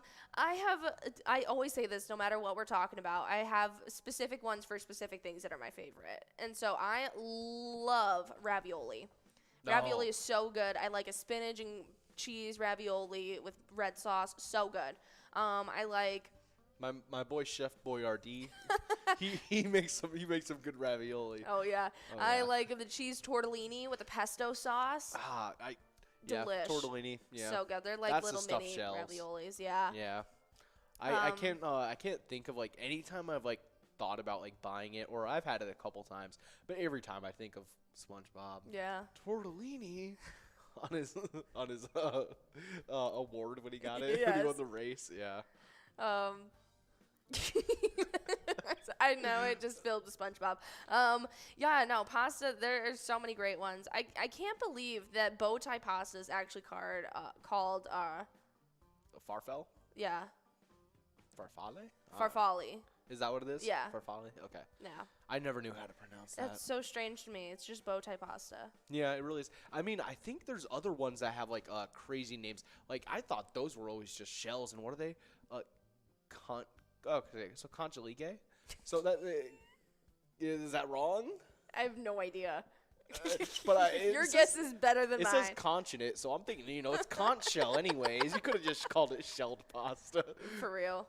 always say this no matter what we're talking about. I have specific ones for specific things that are my favorite. And so I love ravioli. Ravioli is so good. I like a spinach and cheese ravioli with red sauce. So good. I like my boy Chef Boyardee. he makes some good ravioli. Oh yeah. I like the cheese tortellini with the pesto sauce. Delish. Tortellini. Yeah. So good. They're like That's little the stuffed mini shells. raviolis. Yeah. Yeah. I can't think of like any time I've like thought about like buying it, or I've had it a couple times, but every time I think of SpongeBob. Yeah. Tortellini. on his award when he got it. Yes. When he won the race. Yeah. I know it just filled with SpongeBob. Yeah, no, pasta, there are so many great ones. I can't believe that bow tie pasta is actually called Farfel? yeah, Farfalle? farfalle. Is that what it is? Yeah. Farfalle? Okay. Yeah. I never knew how to pronounce that. That's so strange to me. It's just bow tie pasta. Yeah, it really is. I mean, I think there's other ones that have like crazy names. Like I thought those were always just shells, and what are they? Okay, so conchalige. So that is that wrong? I have no idea. But Your guess is better than mine. It says conch in it, so I'm thinking, it's conch shell anyways. You could have just called it shelled pasta. For real.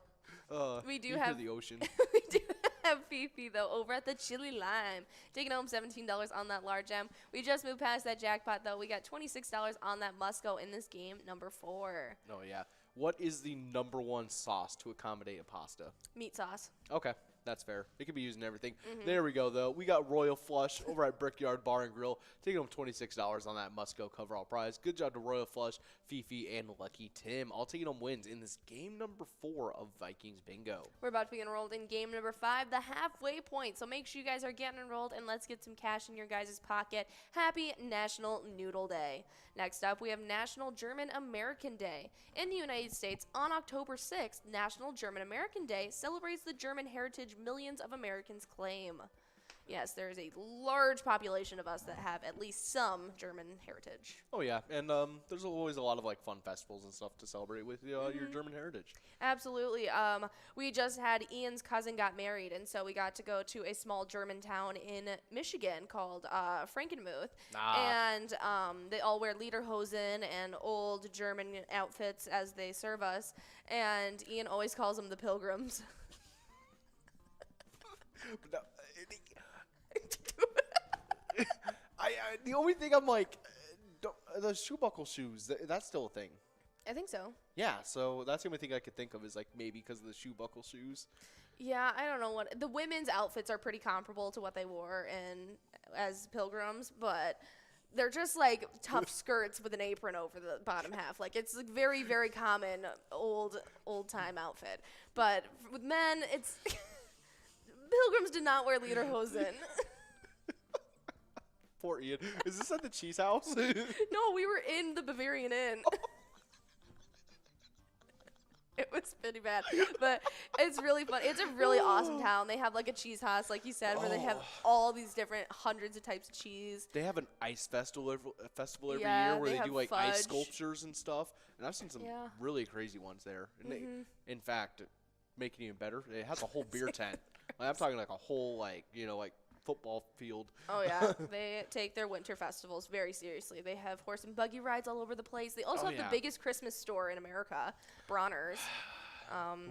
We do you have hear the ocean. we do have Fifi though over at the Chili Lime, taking home $17 on that large M. We just moved past that jackpot though. We got $26 on that Musco in this game, number 4. Oh yeah. What is the number one sauce to accommodate a pasta? Meat sauce. Okay. That's fair. It can be used in everything. Mm-hmm. There we go, though. We got Royal Flush over at Brickyard Bar and Grill, taking home $26 on that Musco coverall prize. Good job to Royal Flush, Fifi, and Lucky Tim. All taking home wins in this game number 4 of Vikings Bingo. We're about to be enrolled in game number 5, the halfway point. So make sure you guys are getting enrolled, and let's get some cash in your guys' pocket. Happy National Noodle Day. Next up, we have National German American Day. In the United States, on October 6th, National German American Day celebrates the German heritage millions of Americans claim. Yes, there is a large population of us that have at least some German heritage. Oh, yeah. And there's always a lot of, like, fun festivals and stuff to celebrate with your German heritage. Absolutely. We just had Ian's cousin got married, and so we got to go to a small German town in Michigan called Frankenmuth. And they all wear lederhosen and old German outfits as they serve us. And Ian always calls them the Pilgrims. The only thing I'm like, the shoe buckle shoes, that's still a thing. I think so. Yeah, so that's the only thing I could think of is like maybe because of the shoe buckle shoes. Yeah, I don't know what the women's outfits are pretty comparable to what they wore as pilgrims, but they're just like tough skirts with an apron over the bottom half. Like it's like very, very common old time outfit. But with men, it's pilgrims did not wear lederhosen. Poor Ian. Is this at the cheese house? No, we were in the Bavarian Inn. It was pretty bad, but it's really fun. It's a really awesome town. They have like a cheese house, like you said, where they have all these different hundreds of types of cheese. They have an ice festival every Yeah, year where they do like fudge. ice sculptures and stuff. And I've seen some really crazy ones there. And they, in fact, making it even better, it has a whole beer tent. Like, I'm talking like a whole like football field. Oh yeah, they take their winter festivals very seriously. They have horse and buggy rides all over the place. They also have the biggest Christmas store in America, Bronner's.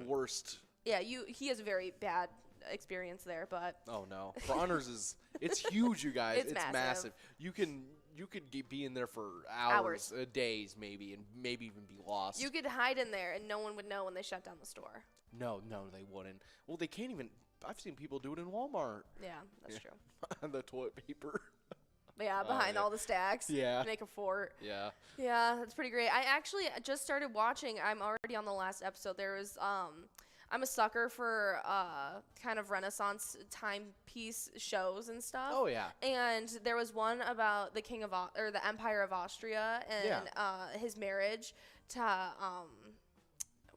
Worst. Yeah, he has a very bad experience there, but oh no, Bronner's it's huge, you guys. It's massive. You could be in there for hours. Days maybe, and maybe even be lost. You could hide in there and no one would know when they shut down the store. No, they wouldn't. Well, they can't even. I've seen people do it in Walmart. Yeah, that's true. The toilet paper. Yeah, behind all the stacks. Yeah. Make a fort. Yeah. Yeah, that's pretty great. I actually just started watching. I'm already on the last episode. There was I'm a sucker for kind of Renaissance timepiece shows and stuff. Oh yeah. And there was one about the the Empire of Austria and his marriage to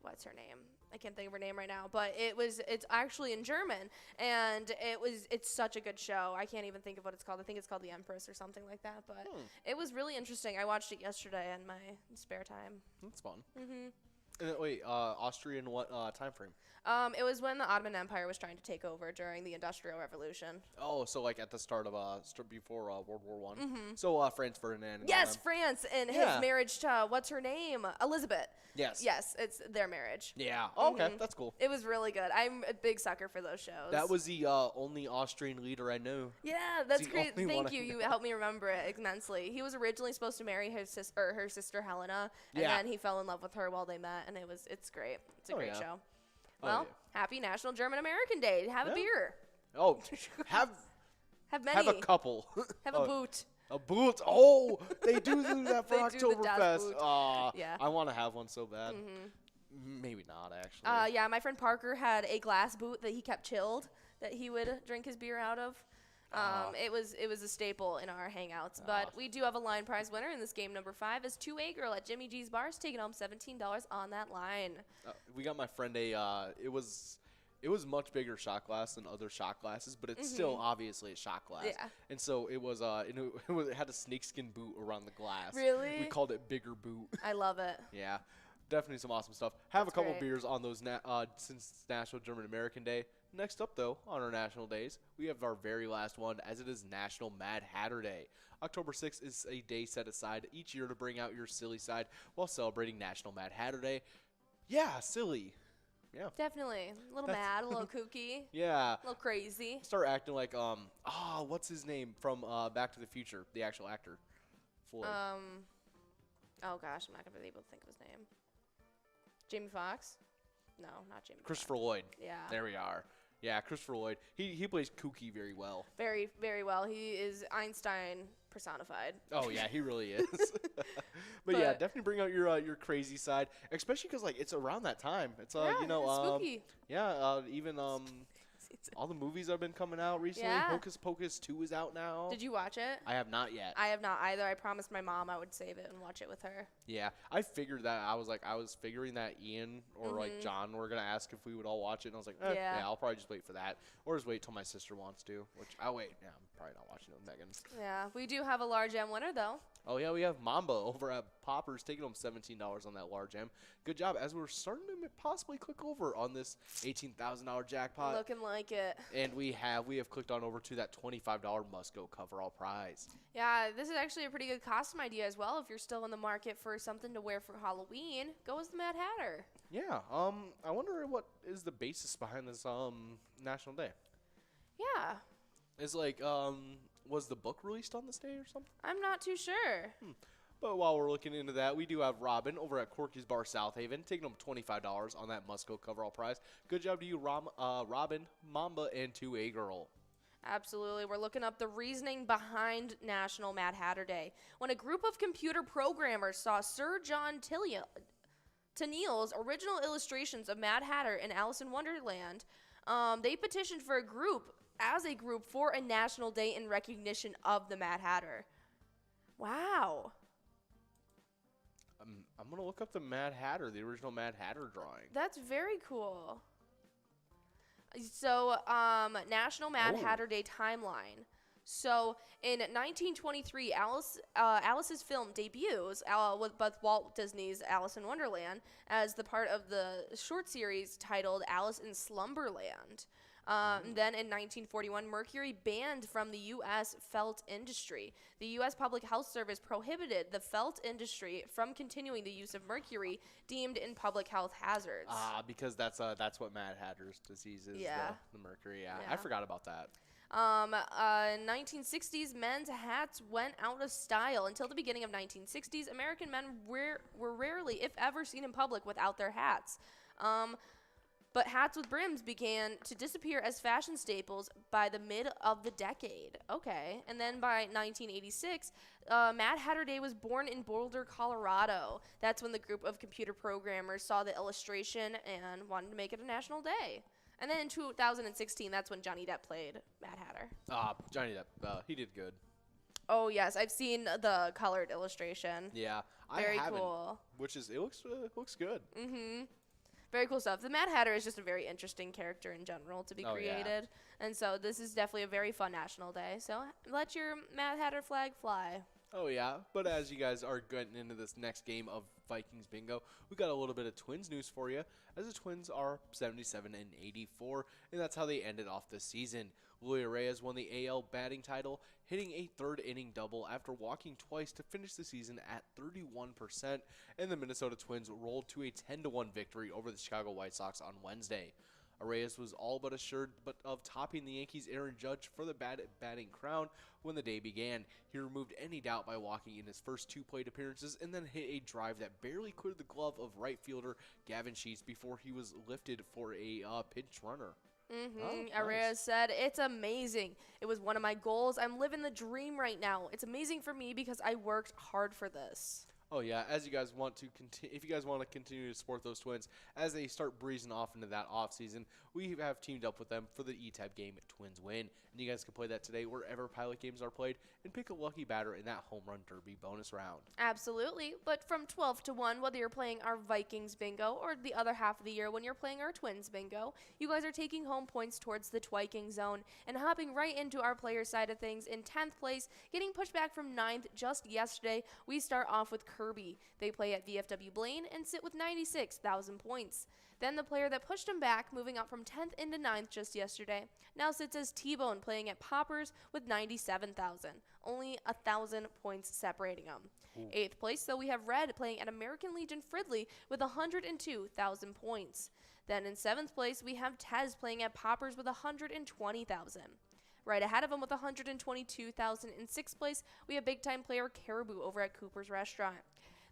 what's her name? I can't think of her name right now, but it's actually in German, and it's such a good show. I can't even think of what it's called. I think it's called The Empress or something like that, but it was really interesting. I watched it yesterday in my spare time. That's fun. And then, wait, Austria in what time frame? It was when the Ottoman Empire was trying to take over during the Industrial Revolution. Oh, so like at the start of before World War One. So Franz Ferdinand. And Yes, France and his marriage to what's her name, Elizabeth. Yes, it's their marriage. Yeah. Oh, okay, that's cool. It was really good. I'm a big sucker for those shows. That was the only Austrian leader I knew. Yeah, that's great. Thank you. You helped me remember it immensely. He was originally supposed to marry her sister Helena, and then he fell in love with her while they met, and it's great. It's a great show. Well, happy National German American Day. Have a beer. Oh, have many. Have a couple. Have a boot. A boot. Oh, they do that for They do the Das Oktoberfest. Boot. Yeah. I want to have one so bad. Maybe not, actually. Yeah, my friend Parker had a glass boot that he kept chilled that he would drink his beer out of. It was a staple in our hangouts. But we do have a line prize winner in this game number 5 is 2A Girl at Jimmy G's Bars taking home $17 on that line. We got my friend it was much bigger shot glass than other shot glasses, but it's still obviously a shot glass. Yeah. And so it was it had a snakeskin boot around the glass. Really? We called it Bigger Boot. I love it. Yeah. Definitely some awesome stuff. Have a couple great. beers on those since it's National German American Day. Next up, though, on our national days, we have our very last one, as it is National Mad Hatter Day. October 6th is a day set aside each year to bring out your silly side while celebrating National Mad Hatter Day. Yeah, silly. Yeah. Definitely. A little mad, a little kooky. Yeah. A little crazy. Start acting like, what's his name from Back to the Future, the actual actor? Floyd. Oh gosh, I'm not going to be able to think of his name. Jamie Foxx? No, not Jamie Christopher Foxx. Lloyd. Yeah. There we are. Yeah, Christopher Lloyd. He plays kooky very well. Very, very well. He is Einstein personified. Oh yeah, he really is. but yeah, definitely bring out your crazy side, especially because like it's around that time. It's it's spooky. Even all the movies that have been coming out recently. Yeah. Hocus Pocus 2 is out now. Did you watch it? I have not yet. I have not either. I promised my mom I would save it and watch it with her. Yeah, I figured that. I was figuring that Ian or like John were gonna ask if we would all watch it, and I was like, yeah, I'll probably just wait for that, or just wait till my sister wants to. Which I'll wait. Yeah, I'm probably not watching it with Megan. Yeah, we do have a large M winner though. Oh yeah, we have Mamba over at Poppers taking home $17 on that large M. Good job. As we're starting to possibly click over on this $18,000 jackpot. Looking like it. And we have clicked on over to that $25 must-go coverall prize. Yeah, this is actually a pretty good costume idea as well. If you're still in the market for something to wear for Halloween, go as the Mad Hatter. Yeah. I wonder what is the basis behind this National Day. Yeah. It's like was the book released on this day or something? I'm not too sure. But while we're looking into that, we do have Robin over at Corky's Bar South Haven taking home $25 on that must-go coverall prize. Good job to you, Robin, Mamba, and 2A Girl. Absolutely. We're looking up the reasoning behind National Mad Hatter Day. When a group of computer programmers saw Sir John Tenniel's original illustrations of Mad Hatter in Alice in Wonderland, they petitioned for a group for a national day in recognition of the Mad Hatter. Wow. I'm going to look up the Mad Hatter, the original Mad Hatter drawing. That's very cool. So, National Mad Hatter Day timeline. So, in 1923, Alice's film debuts with Walt Disney's Alice in Wonderland as the part of the short series titled Alice in Slumberland. Then in 1941, Mercury banned from the U.S. felt industry. The U.S. Public Health Service prohibited the felt industry from continuing the use of mercury deemed in public health hazards. Because that's what Mad Hatter's disease is, the mercury. Yeah, I forgot about that. 1960s, men's hats went out of style. Until the beginning of 1960s, American men were rarely, if ever, seen in public without their hats. But hats with brims began to disappear as fashion staples by the mid of the decade. Okay. And then by 1986, Mad Hatter Day was born in Boulder, Colorado. That's when the group of computer programmers saw the illustration and wanted to make it a national day. And then in 2016, that's when Johnny Depp played Mad Hatter. Johnny Depp, he did good. Oh, yes. I've seen the colored illustration. Yeah. Very I haven't, cool. Which is, it looks good. Mm-hmm. Very cool stuff. The Mad Hatter is just a very interesting character in general to be created. And so this is definitely a very fun national day. So let your Mad Hatter flag fly. Oh, yeah. But as you guys are getting into this next game of Vikings Bingo, we got a little bit of Twins news for you, as the Twins are 77-84, and that's how they ended off the season. Luis Reyes won the AL batting title, hitting a third-inning double after walking twice to finish the season at 31%, and the Minnesota Twins rolled to a 10-1 victory over the Chicago White Sox on Wednesday. Reyes was all but assured of topping the Yankees' Aaron Judge for the batting crown when the day began. He removed any doubt by walking in his first 2 plate appearances and then hit a drive that barely cleared the glove of right fielder Gavin Sheets before he was lifted for a pinch runner. Reyes said, "It's amazing. It was one of my goals. I'm living the dream right now. It's amazing for me because I worked hard for this." Oh yeah, as you guys want to if you guys want to continue to support those Twins as they start breezing off into that off season, we have teamed up with them for the ETAB game Twins Win, and you guys can play that today wherever Pilot games are played and pick a lucky batter in that home run derby bonus round. Absolutely, but from 12 to 1, whether you're playing our Vikings bingo or the other half of the year when you're playing our Twins bingo, you guys are taking home points towards the Twiking zone and hopping right into our player side of things in 10th place, getting pushed back from 9th just yesterday. We start off with Kirby. They play at VFW Blaine and sit with 96,000 points. Then the player that pushed him back, moving up from 10th into 9th just yesterday, now sits as T-Bone playing at Poppers with 97,000. Only 1,000 points separating them. 8th place, though, we have Red playing at American Legion Fridley with 102,000 points. Then in 7th place, we have Tez playing at Poppers with 120,000. Right ahead of him with 122,000 in 6th place, we have big-time player Caribou over at Cooper's Restaurant.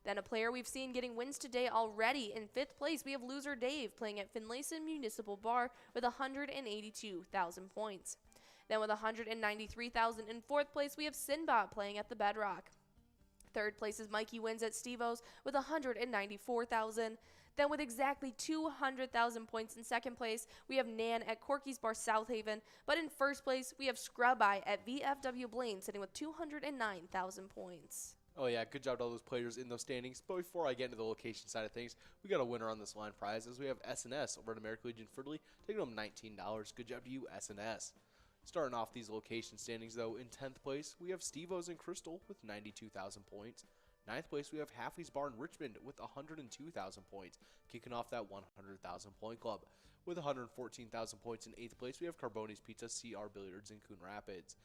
Then a player we've seen getting wins today already. In 5th place, we have Loser Dave playing at Finlayson Municipal Bar with 182,000 points. Then with 193,000 in 4th place, we have Sinbad playing at the Bedrock. 3rd place is Mikey Wins at Steve-O's with 194,000. Then with exactly 200,000 points in 2nd place, we have Nan at Corky's Bar South Haven. But in 1st place, we have Scrub Eye at VFW Blaine sitting with 209,000 points. Oh yeah, good job to all those players in those standings. But before I get into the location side of things, we got a winner on this line prize as we have S&S over at American Legion Fridley, taking home $19. Good job to you, S&S. Starting off these location standings, though, in 10th place, we have Steve-O's and Crystal with 92,000 points. 9th place, we have Halfley's Bar in Richmond with 102,000 points, kicking off that 100,000 point club. With 114,000 points in 8th place, we have Carboni's Pizza CR Billiards in Coon Rapids.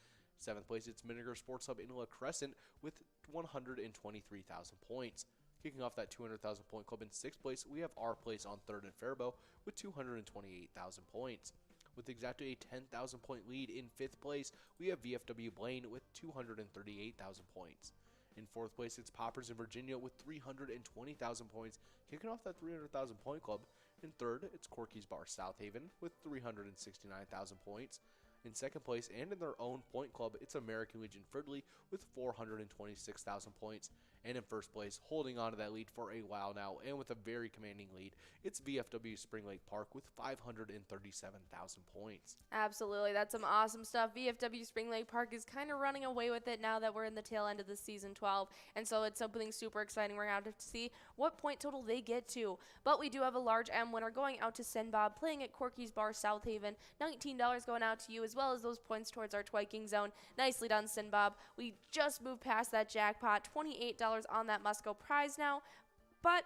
7th place, it's Miniger Sports Hub in La Crescent with 123,000 points. Kicking off that 200,000 point club in 6th place, we have our place on 3rd and Faribault with 228,000 points. With exactly a 10,000 point lead in 5th place, we have VFW Blaine with 238,000 points. In 4th place, it's Poppers in Virginia with 320,000 points, kicking off that 300,000 point club. In 3rd, it's Corky's Bar South Haven with 369,000 points. In 2nd place, and in their own point club, it's American Legion Fridley with 426,000 points. And in 1st place, holding on to that lead for a while now, and with a very commanding lead, it's VFW Spring Lake Park with 537,000 points. Absolutely, that's some awesome stuff. VFW Spring Lake Park is kind of running away with it now that we're in the tail end of the season 12, and so it's something super exciting. We're going to have to see what point total they get to. But we do have a large M winner going out to Sinbad, playing at Corky's Bar South Haven. $19 going out to you, as well as those points towards our Twiking zone. Nicely done, Sinbad. We just moved past that jackpot, $28 on that Musco prize now. But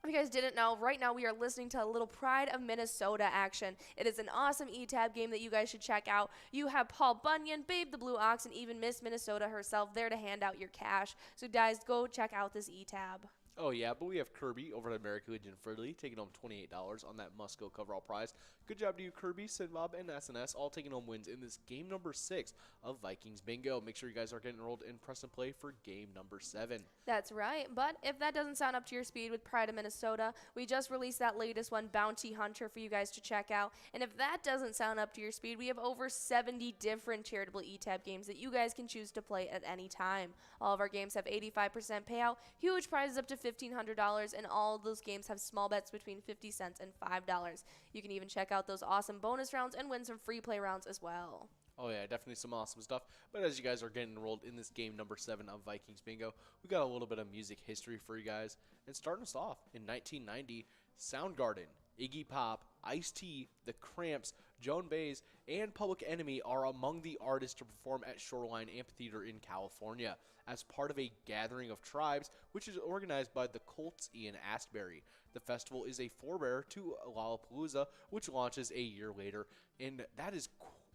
if you guys didn't know, right now we are listening to a little Pride of Minnesota action. It is an awesome ETAB game that you guys should check out. You have Paul Bunyan, Babe the Blue Ox, and even Miss Minnesota herself there to hand out your cash. So guys, go check out this ETAB. Oh yeah, but we have Kirby over at American Legion Fridley taking home $28 on that Musco coverall prize. Good job to you, Kirby, Sinbob, and SNS, all taking home wins in this game number 6 of Vikings Bingo. Make sure you guys are getting enrolled in Press and Play for game number 7. That's right, but if that doesn't sound up to your speed with Pride of Minnesota, we just released that latest one, Bounty Hunter, for you guys to check out. And if that doesn't sound up to your speed, we have over 70 different charitable ETAB games that you guys can choose to play at any time. All of our games have 85% payout, huge prizes up to $1,500, and all of those games have small bets between 50 cents and $5. You can even check out those awesome bonus rounds and win some free play rounds as well. Oh yeah, definitely some awesome stuff. But as you guys are getting enrolled in this game number 7 of Vikings Bingo, we got a little bit of music history for you guys. And starting us off, in 1990, Soundgarden Iggy Pop, Ice-T, The Cramps, Joan Baez, and Public Enemy are among the artists to perform at Shoreline Amphitheater in California as part of a gathering of tribes, which is organized by the Colts Ian Astbury. The festival is a forebearer to Lollapalooza, which launches a year later, and that is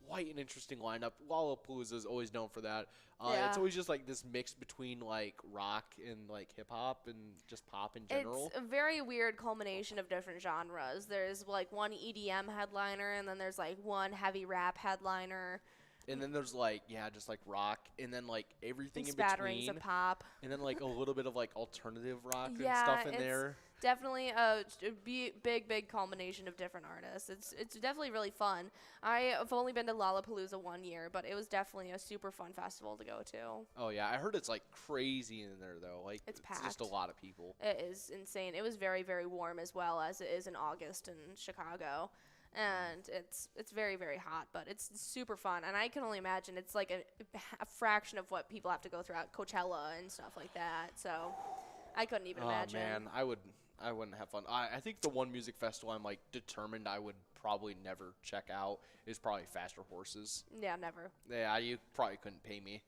quite an interesting lineup. Lollapalooza is always known for that. It's always just like this mix between like rock and like hip hop and just pop in general. It's a very weird culmination of different genres. There's like one EDM headliner, and then there's like one heavy rap headliner. And then there's like, just like rock, and then like everything in spatterings between. of pop. And then like a little bit of like alternative rock and Yeah, stuff in it's there. definitely a big culmination of different artists. It's definitely really fun. I've only been to Lollapalooza one year, but it was definitely a super fun festival to go to. Oh yeah, I heard it's like crazy in there though. Like It's just a packed. lot of people. It is insane. It was very, very warm as well as it is in August in Chicago. And it's very, very hot, but it's super fun. And I can only imagine it's like a fraction of what people have to go through at Coachella and stuff like that. So I couldn't even imagine. Oh man, I wouldn't have fun. I think the one music festival I'm like determined I would probably never check out is probably Faster Horses. Yeah, never. Yeah, you probably couldn't pay me.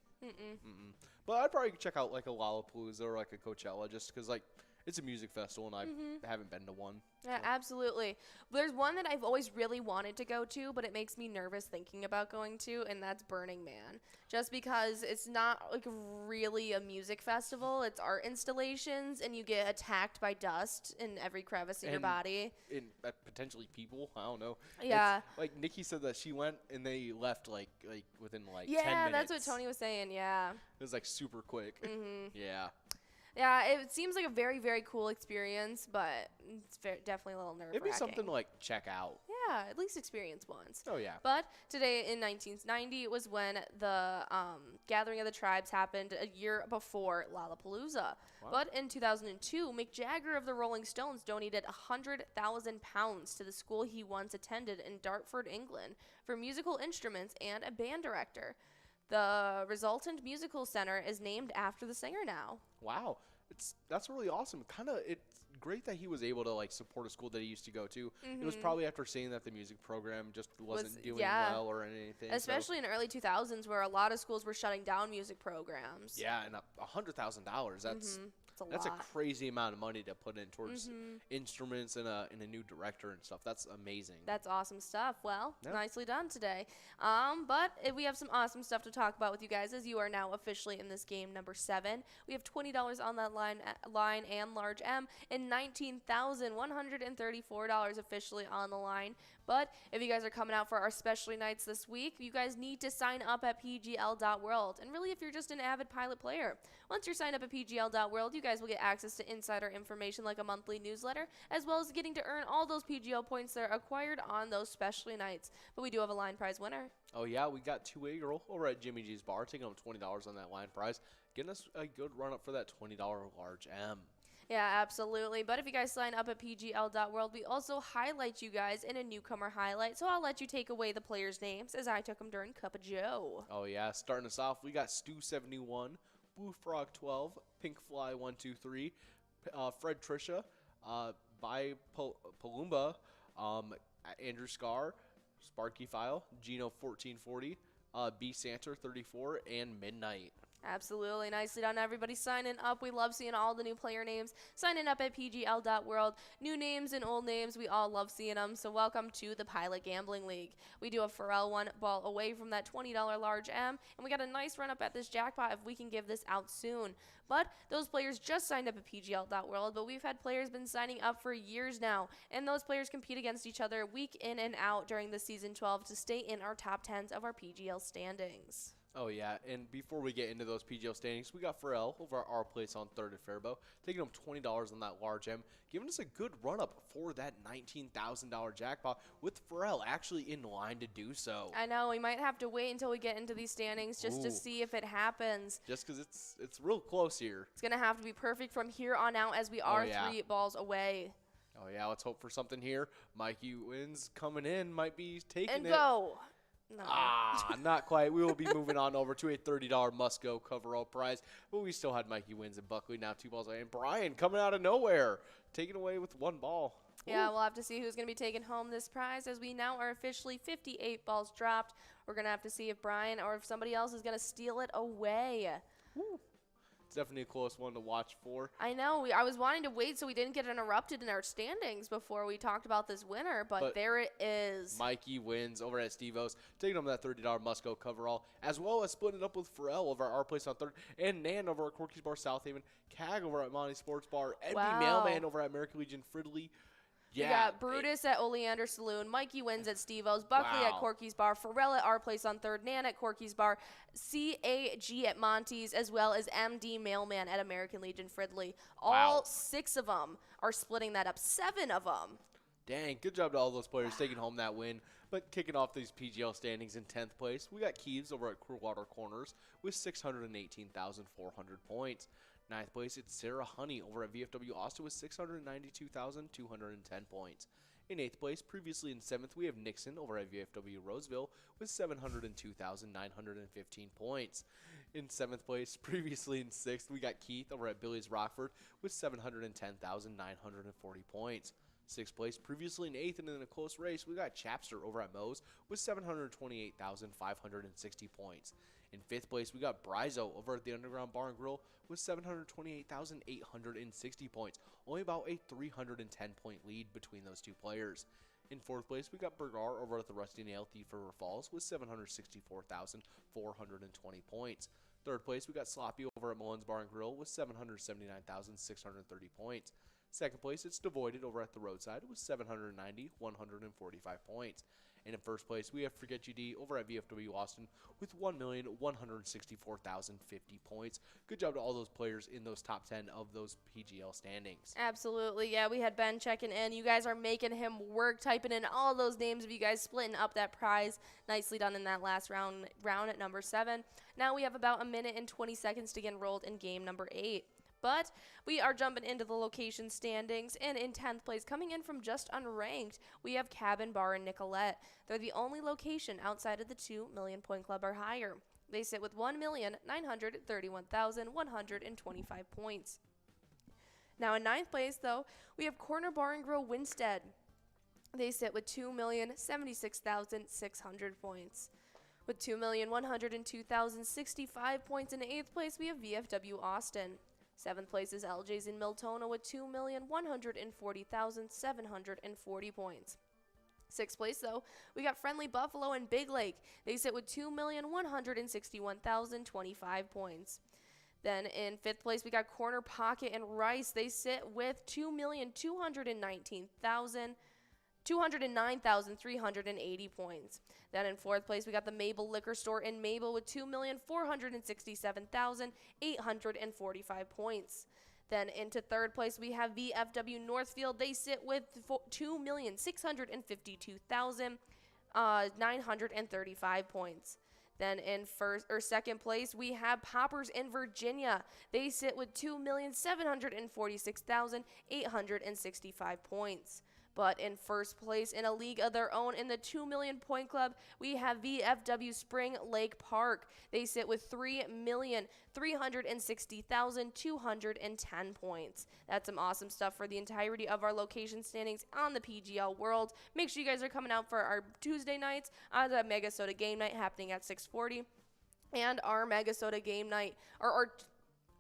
But I'd probably check out like a Lollapalooza or like a Coachella just because like it's a music festival and I haven't been to one. Yeah, absolutely. There's one that I've always really wanted to go to, but it makes me nervous thinking about going to, and that's Burning Man. Just because it's not like really a music festival, it's art installations, and you get attacked by dust in every crevice of your body. And potentially people, I don't know. Yeah. It's, like Nikki said that she went and they left like within like 10 Yeah, minutes. that's what Tony was saying, yeah. It was like super quick. Yeah. Yeah, it seems like a very, very cool experience, but it's definitely a little nerve-wracking. It'd be something to like check out. Yeah, at least experience once. Oh yeah. But today in 1990 was when the Gathering of the Tribes happened a year before Lollapalooza. Wow. But in 2002, Mick Jagger of the Rolling Stones donated 100,000 pounds to the school he once attended in Dartford, England, for musical instruments and a band director. The resultant musical center is named after the singer now. Wow. That's really awesome. It's great that he was able to like support a school that he used to go to. It was probably after seeing that the music program just wasn't doing well or anything. Especially in early 2000s where a lot of schools were shutting down music programs. Yeah, and $100,000. That's a crazy amount of money to put in towards instruments and a new director and stuff. That's amazing. That's awesome stuff. Well, Yeah. nicely done today. But we have some awesome stuff to talk about with you guys as you are now officially in this game number 7. We have $20 on that line and large M and $19,134 officially on the line. But if you guys are coming out for our specialty nights this week, you guys need to sign up at pgl.world. And really, if you're just an avid Pilot player, once you're signed up at pgl.world, you guys will get access to insider information like a monthly newsletter, as well as getting to earn all those PGL points that are acquired on those specialty nights. But we do have a line prize winner. Oh yeah, we got 2A girl over at Jimmy G's bar taking home $20 on that line prize, getting us a good run up for that $20 large M. Yeah, absolutely. But if you guys sign up at pgl.world, we also highlight you guys in a newcomer highlight. So I'll let you take away the players' names as I took them during Cup of Joe. Oh yeah, starting us off, we got Stu71, Blue Frog 12, Pink Fly 123, Fred Trisha, by Palumba, Andrew Scar, Sparky File, Gino 1440, B Santer 34, and Midnight. Absolutely. Nicely done, everybody signing up. We love seeing all the new player names signing up at pgl.world. New names and old names, we all love seeing them. So welcome to the Pilot Gambling League. We do have Pharrell one ball away from that $20 large M, and we got a nice run up at this jackpot if we can give this out soon. But those players just signed up at pgl.world, but we've had players been signing up for years now, and those players compete against each other week in and out during the Season 12 to stay in our top 10s of our PGL standings. Oh, yeah, and before we get into those PGL standings, we got Pharrell over at our place on 3rd at Faribault, taking home $20 on that large M, giving us a good run-up for that $19,000 jackpot, with Pharrell actually in line to do so. I know, we might have to wait until we get into these standings just to see if it happens. Just because it's real close here. It's going to have to be perfect from here on out as we are 3 balls away. Oh, yeah, let's hope for something here. Mikey Wins coming in, might be taking and it. Go. No. Not quite. We will be moving on over to a $30 must-go cover-all prize. But we still had Mikey Wins and Buckley, now 2 balls away. And Brian coming out of nowhere, taking away with 1 ball. Yeah, we'll have to see who's going to be taking home this prize, as we now are officially 58 balls dropped. We're going to have to see if Brian or if somebody else is going to steal it away. Woo. It's definitely a close one to watch for. I know. I was wanting to wait so we didn't get interrupted in our standings before we talked about this winner, but there it is. Mikey wins over at Steve-O's, taking home that $30 must-go coverall, as well as splitting it up with Pharrell over at our place on third, and Nan over at Corky's Bar South Haven, Cag over at Monty Sports Bar, MD Mailman over at American Legion Fridley. Yeah, we got Brutus at Oleander Saloon, Mikey wins at Steve-O's, Buckley at Corky's Bar, Pharrell at our place on third, Nan at Corky's Bar, CAG at Monty's, as well as MD Mailman at American Legion Fridley. All 6 of them are splitting that up. 7 of them. Dang, good job to all those players taking home that win. But kicking off these PGL standings in 10th place, we got Keeves over at Clearwater Corners with 618,400 points. 9th place, it's Sarah Honey over at VFW Austin with 692,210 points. In 8th place, previously in 7th, we have Nixon over at VFW Roseville with 702,915 points. In 7th place, previously in 6th, we got Keith over at Billy's Rockford with 710,940 points. 6th place, previously in 8th and in a close race, we got Chapster over at Moe's with 728,560 points. In 5th place, we got Brizo over at the Underground Bar and Grill with 728,860 points. Only about a 310-point lead between those two players. In 4th place, we got Bergar over at the Rusty Nail Thief River Falls with 764,420 points. 3rd place, we got Sloppy over at Mullins Bar and Grill with 779,630 points. 2nd place, it's Devoided over at the Roadside with 790,145 points. And in 1st place, we have Forget You D over at VFW Austin with 1,164,050 points. Good job to all those players in those top 10 of those PGL standings. Absolutely. Yeah, we had Ben checking in. You guys are making him work, typing in all those names of you guys splitting up that prize. Nicely done in that last round at number 7. Now we have about a minute and 20 seconds to get enrolled in game number 8. But we are jumping into the location standings, and in 10th place, coming in from just unranked, we have Cabin Bar and Nicolette. They're the only location outside of the 2 million point club or higher. They sit with 1,931,125 points. Now in 9th place, though, we have Corner Bar and Grill Winstead. They sit with 2,076,600 points. With 2,102,065 points in 8th place, we have VFW Austin. 7th place is LJ's in Miltona with 2,140,740 points. 6th place, though, we got Friendly Buffalo and Big Lake. They sit with 2,161,025 points. Then in 5th place, we got Corner Pocket and Rice. They sit with 209,380 points. Then in 4th place, we got the Mabel Liquor Store in Mabel with 2,467,845 points. Then into 3rd place, we have VFW Northfield. They sit with 2,652,935 points. Then in 2nd place, we have Poppers in Virginia. They sit with 2,746,865 points. But in 1st place, in a league of their own in the 2 million point club, we have VFW Spring Lake Park. They sit with 3,360,210 points. That's some awesome stuff for the entirety of our location standings on the PGL World. Make sure you guys are coming out for our Tuesday nights on the MegaSota game night happening at 6:40, and our MegaSota game night,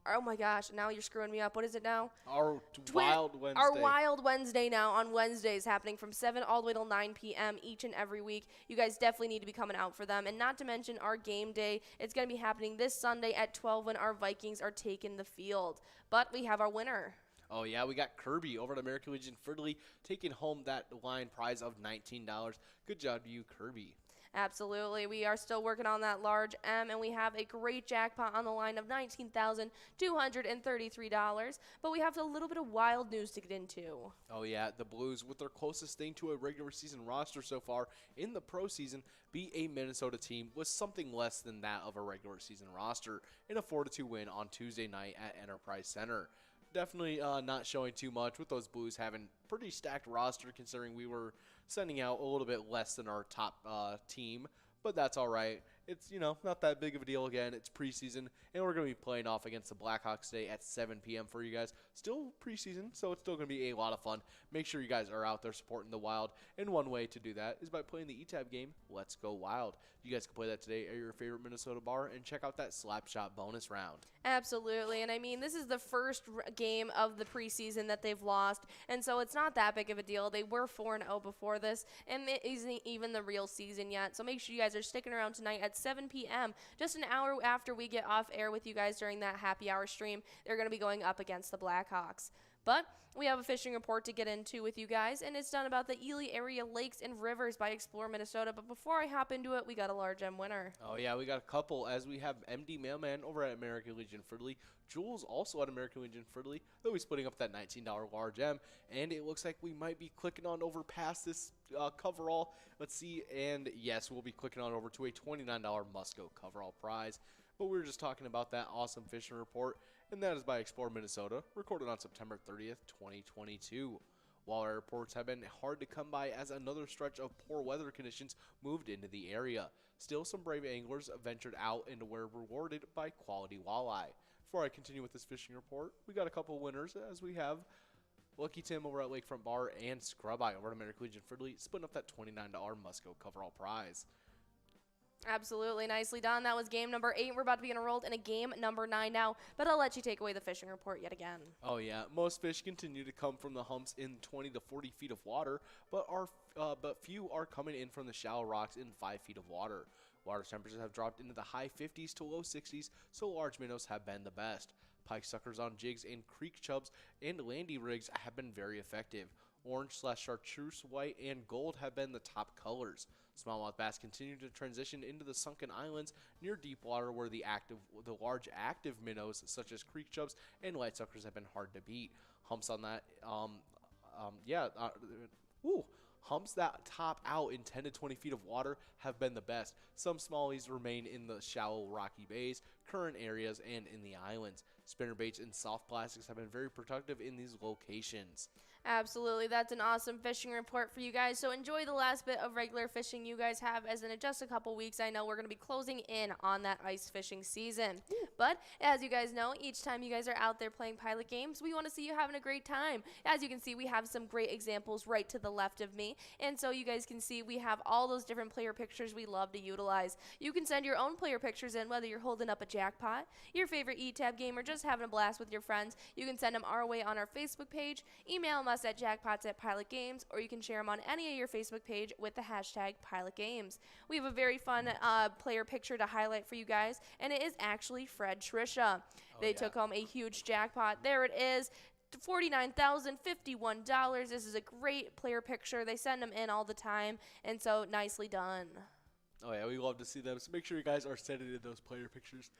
oh my gosh, now you're screwing me up. What is it now? Our Wild Wednesday. Our Wild Wednesday now on Wednesdays, happening from 7 all the way till 9 p.m. each and every week. You guys definitely need to be coming out for them. And not to mention our game day. It's going to be happening this Sunday at 12 when our Vikings are taking the field. But we have our winner. Oh, yeah, we got Kirby over at American Legion Fridley taking home that line prize of $19. Good job to you, Kirby. Absolutely. We are still working on that large M, and we have a great jackpot on the line of $19,233. But we have a little bit of wild news to get into. Oh, yeah. The Blues, with their closest thing to a regular season roster so far in the pro season, beat a Minnesota team with something less than that of a regular season roster in a 4-2 win on Tuesday night at Enterprise Center. Definitely not showing too much with those Blues having pretty stacked roster, considering we were sending out a little bit less than our top team, but that's all right. It's, not that big of a deal again. It's preseason, and we're going to be playing off against the Blackhawks today at 7 p.m. for you guys. Still preseason, so it's still going to be a lot of fun. Make sure you guys are out there supporting the Wild, and one way to do that is by playing the ETAB game, Let's Go Wild. You guys can play that today at your favorite Minnesota bar and check out that slap shot bonus round. Absolutely, and I mean, this is the first game of the preseason that they've lost, and so it's not that big of a deal. They were 4-0 before this, and it isn't even the real season yet, so make sure you guys are sticking around tonight at 7 p.m., just an hour after we get off air with you guys during that happy hour stream. They're going to be going up against the Blackhawks. But we have a fishing report to get into with you guys, and it's done about the Ely area lakes and rivers by Explore Minnesota. But before I hop into it, we got a large M winner. Oh, yeah, we got a couple, as we have MD Mailman over at American Legion Fridley. Jules also at American Legion Fridley. They'll be splitting up that $19 large M, and it looks like we might be clicking on over past this coverall. Let's see, and yes, we'll be clicking on over to a $29 Musco coverall prize. But we were just talking about that awesome fishing report, and that is by Explore Minnesota, recorded on September 30th, 2022. While our reports have been hard to come by as another stretch of poor weather conditions moved into the area, still some brave anglers ventured out and were rewarded by quality walleye. Before I continue with this fishing report, we got a couple winners, as we have Lucky Tim over at Lakefront Bar and Scrub Eye over at American Legion Fridley, splitting up that $29 Musco coverall prize. Absolutely, nicely done. That was game number 8. We're about to be enrolled in a game number 9 now, but I'll let you take away the fishing report yet again. Oh yeah, most fish continue to come from the humps in 20 to 40 feet of water, but few are coming in from the shallow rocks in 5 feet of water. Water temperatures have dropped into the high 50s to low 60s, so large minnows have been the best. Pike suckers on jigs and creek chubs and landy rigs have been very effective. Orange/chartreuse, white, and gold have been the top colors. Smallmouth bass continue to transition into the sunken islands near deep water where the large active minnows such as creek chubs and light suckers have been hard to beat. Humps on that, humps that top out in 10 to 20 feet of water have been the best. Some smallies remain in the shallow rocky bays, current areas, and in the islands. Spinnerbaits and soft plastics have been very productive in these locations. Absolutely. That's an awesome fishing report for you guys. So enjoy the last bit of regular fishing you guys have, as in just a couple weeks, I know we're going to be closing in on that ice fishing season. But as you guys know, each time you guys are out there playing pilot games, we want to see you having a great time. As you can see, we have some great examples right to the left of me. And so you guys can see we have all those different player pictures we love to utilize. You can send your own player pictures in, whether you're holding up a jackpot, your favorite ETAB game, or just having a blast with your friends. You can send them our way on our Facebook page, email them us at jackpots@pilotgames, or you can share them on any of your Facebook page with the hashtag pilotgames. We have a very fun player picture to highlight for you guys, and it is actually Fred Trisha. They took home a huge jackpot. There it is. $49,051. This is a great player picture. They send them in all the time, and so nicely done. Oh yeah, we love to see them, so make sure you guys are sending in those player pictures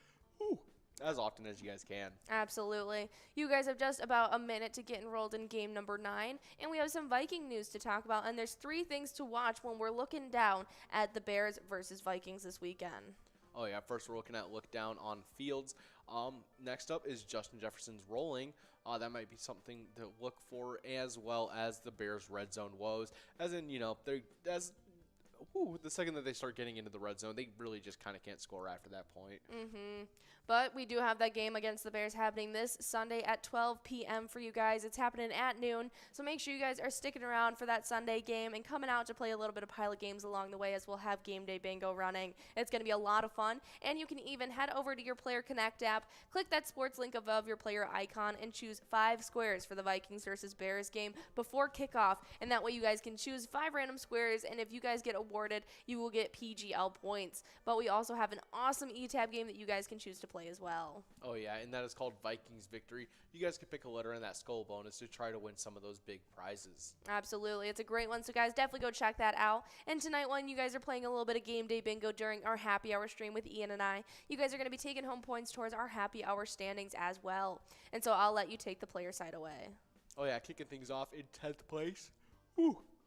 as often as you guys can. Absolutely. You guys have just about a minute to get enrolled in game number 9, and we have some Viking news to talk about, and there's 3 things to watch when we're looking down at the Bears versus Vikings this weekend. Oh yeah, first we're looking at look down on Fields. Next up is Justin Jefferson's rolling. That might be something to look for, as well as the Bears' red zone woes. As in, the second that they start getting into the red zone, they really just kind of can't score after that point. But we do have that game against the Bears happening this Sunday at 12 p.m. for you guys. It's happening at noon, so make sure you guys are sticking around for that Sunday game and coming out to play a little bit of pilot games along the way, as we'll have Game Day Bingo running. It's going to be a lot of fun, and you can even head over to your Player Connect app, click that sports link above your player icon, and choose 5 squares for the Vikings versus Bears game before kickoff, and that way you guys can choose 5 random squares, and if you guys get awarded, you will get PGL points. But we also have an awesome ETAB game that you guys can choose to play as well. Oh yeah, and that is called Vikings Victory. You guys can pick a letter in that skull bonus to try to win some of those big prizes. Absolutely. It's a great one, so guys, definitely go check that out. And tonight, when you guys are playing a little bit of Game Day Bingo during our happy hour stream with Ian and I, you guys are going to be taking home points towards our happy hour standings as well. And so I'll let you take the player side away. Oh yeah, kicking things off in 10th place.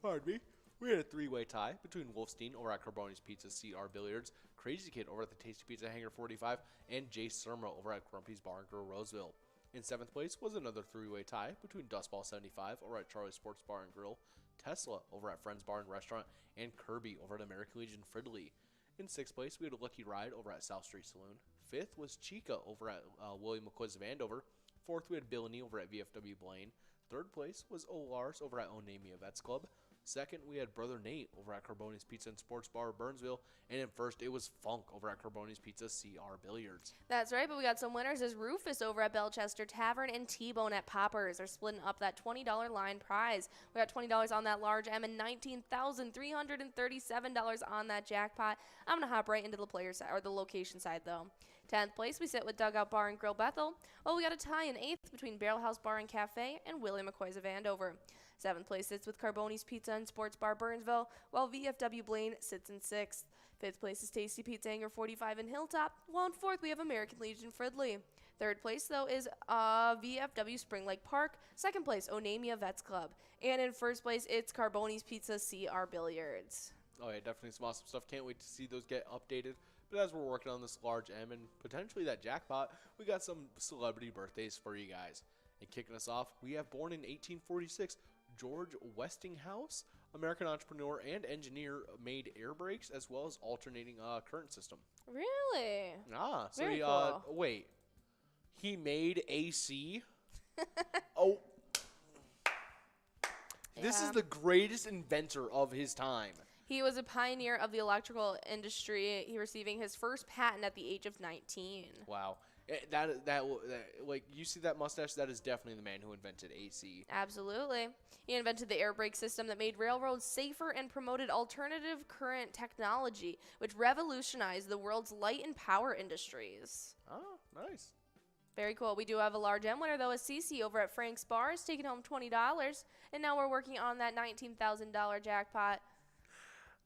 Pardon me. We had a 3-way tie between Wolfstein over at Carboni's Pizza CR Billiards, Crazy Kid over at the Tasty Pizza Hangar 45, and Jay Surma over at Grumpy's Bar and Grill Roseville. In 7th place was another 3-way tie between Dustball 75 over at Charlie's Sports Bar and Grill, Tesla over at Friends Bar and Restaurant, and Kirby over at American Legion Fridley. In 6th place, we had a Lucky Ride over at South Street Saloon. 5th was Chica over at William McCoy's of Andover. 4th, we had Billany over at VFW Blaine. 3rd place was Olars over at Onamia Vets Club. 2nd, we had Brother Nate over at Carboni's Pizza and Sports Bar, Burnsville. And in 1st, it was Funk over at Carboni's Pizza, CR Billiards. That's right, but we got some winners as Rufus over at Belchester Tavern and T-Bone at Poppers are splitting up that $20 line prize. We got $20 on that large M and $19,337 on that jackpot. I'm going to hop right into the player side, or the location side, though. 10th place, we sit with Dugout Bar and Grill Bethel. Well, we got a tie in 8th between Barrel House Bar and Cafe and Willie McCoy's of Andover. 7th place sits with Carboni's Pizza and Sports Bar Burnsville, while VFW Blaine sits in 6th. 5th place is Tasty Pizza Hanger 45 in Hilltop, while in 4th we have American Legion Fridley. 3rd place, though, is VFW Spring Lake Park. 2nd place, Onamia Vets Club. And in 1st place, it's Carboni's Pizza CR Billiards. Oh, yeah, definitely some awesome stuff. Can't wait to see those get updated. But as we're working on this large M and potentially that jackpot, we got some celebrity birthdays for you guys. And kicking us off, we have born in 1846, George Westinghouse, American entrepreneur and engineer, made air brakes as well as alternating current system. Really? So Very he, cool. wait, he made AC? Oh. This is the greatest inventor of his time. He was a pioneer of the electrical industry. He receiving his first patent at the age of 19. Wow. Like, you see that mustache? That is definitely the man who invented AC. Absolutely. He invented the air brake system that made railroads safer and promoted alternative current technology, which revolutionized the world's light and power industries. Oh, nice. Very cool. We do have a large M winner, though, as Cece over at Frank's Bars, taking home $20. And now we're working on that $19,000 jackpot.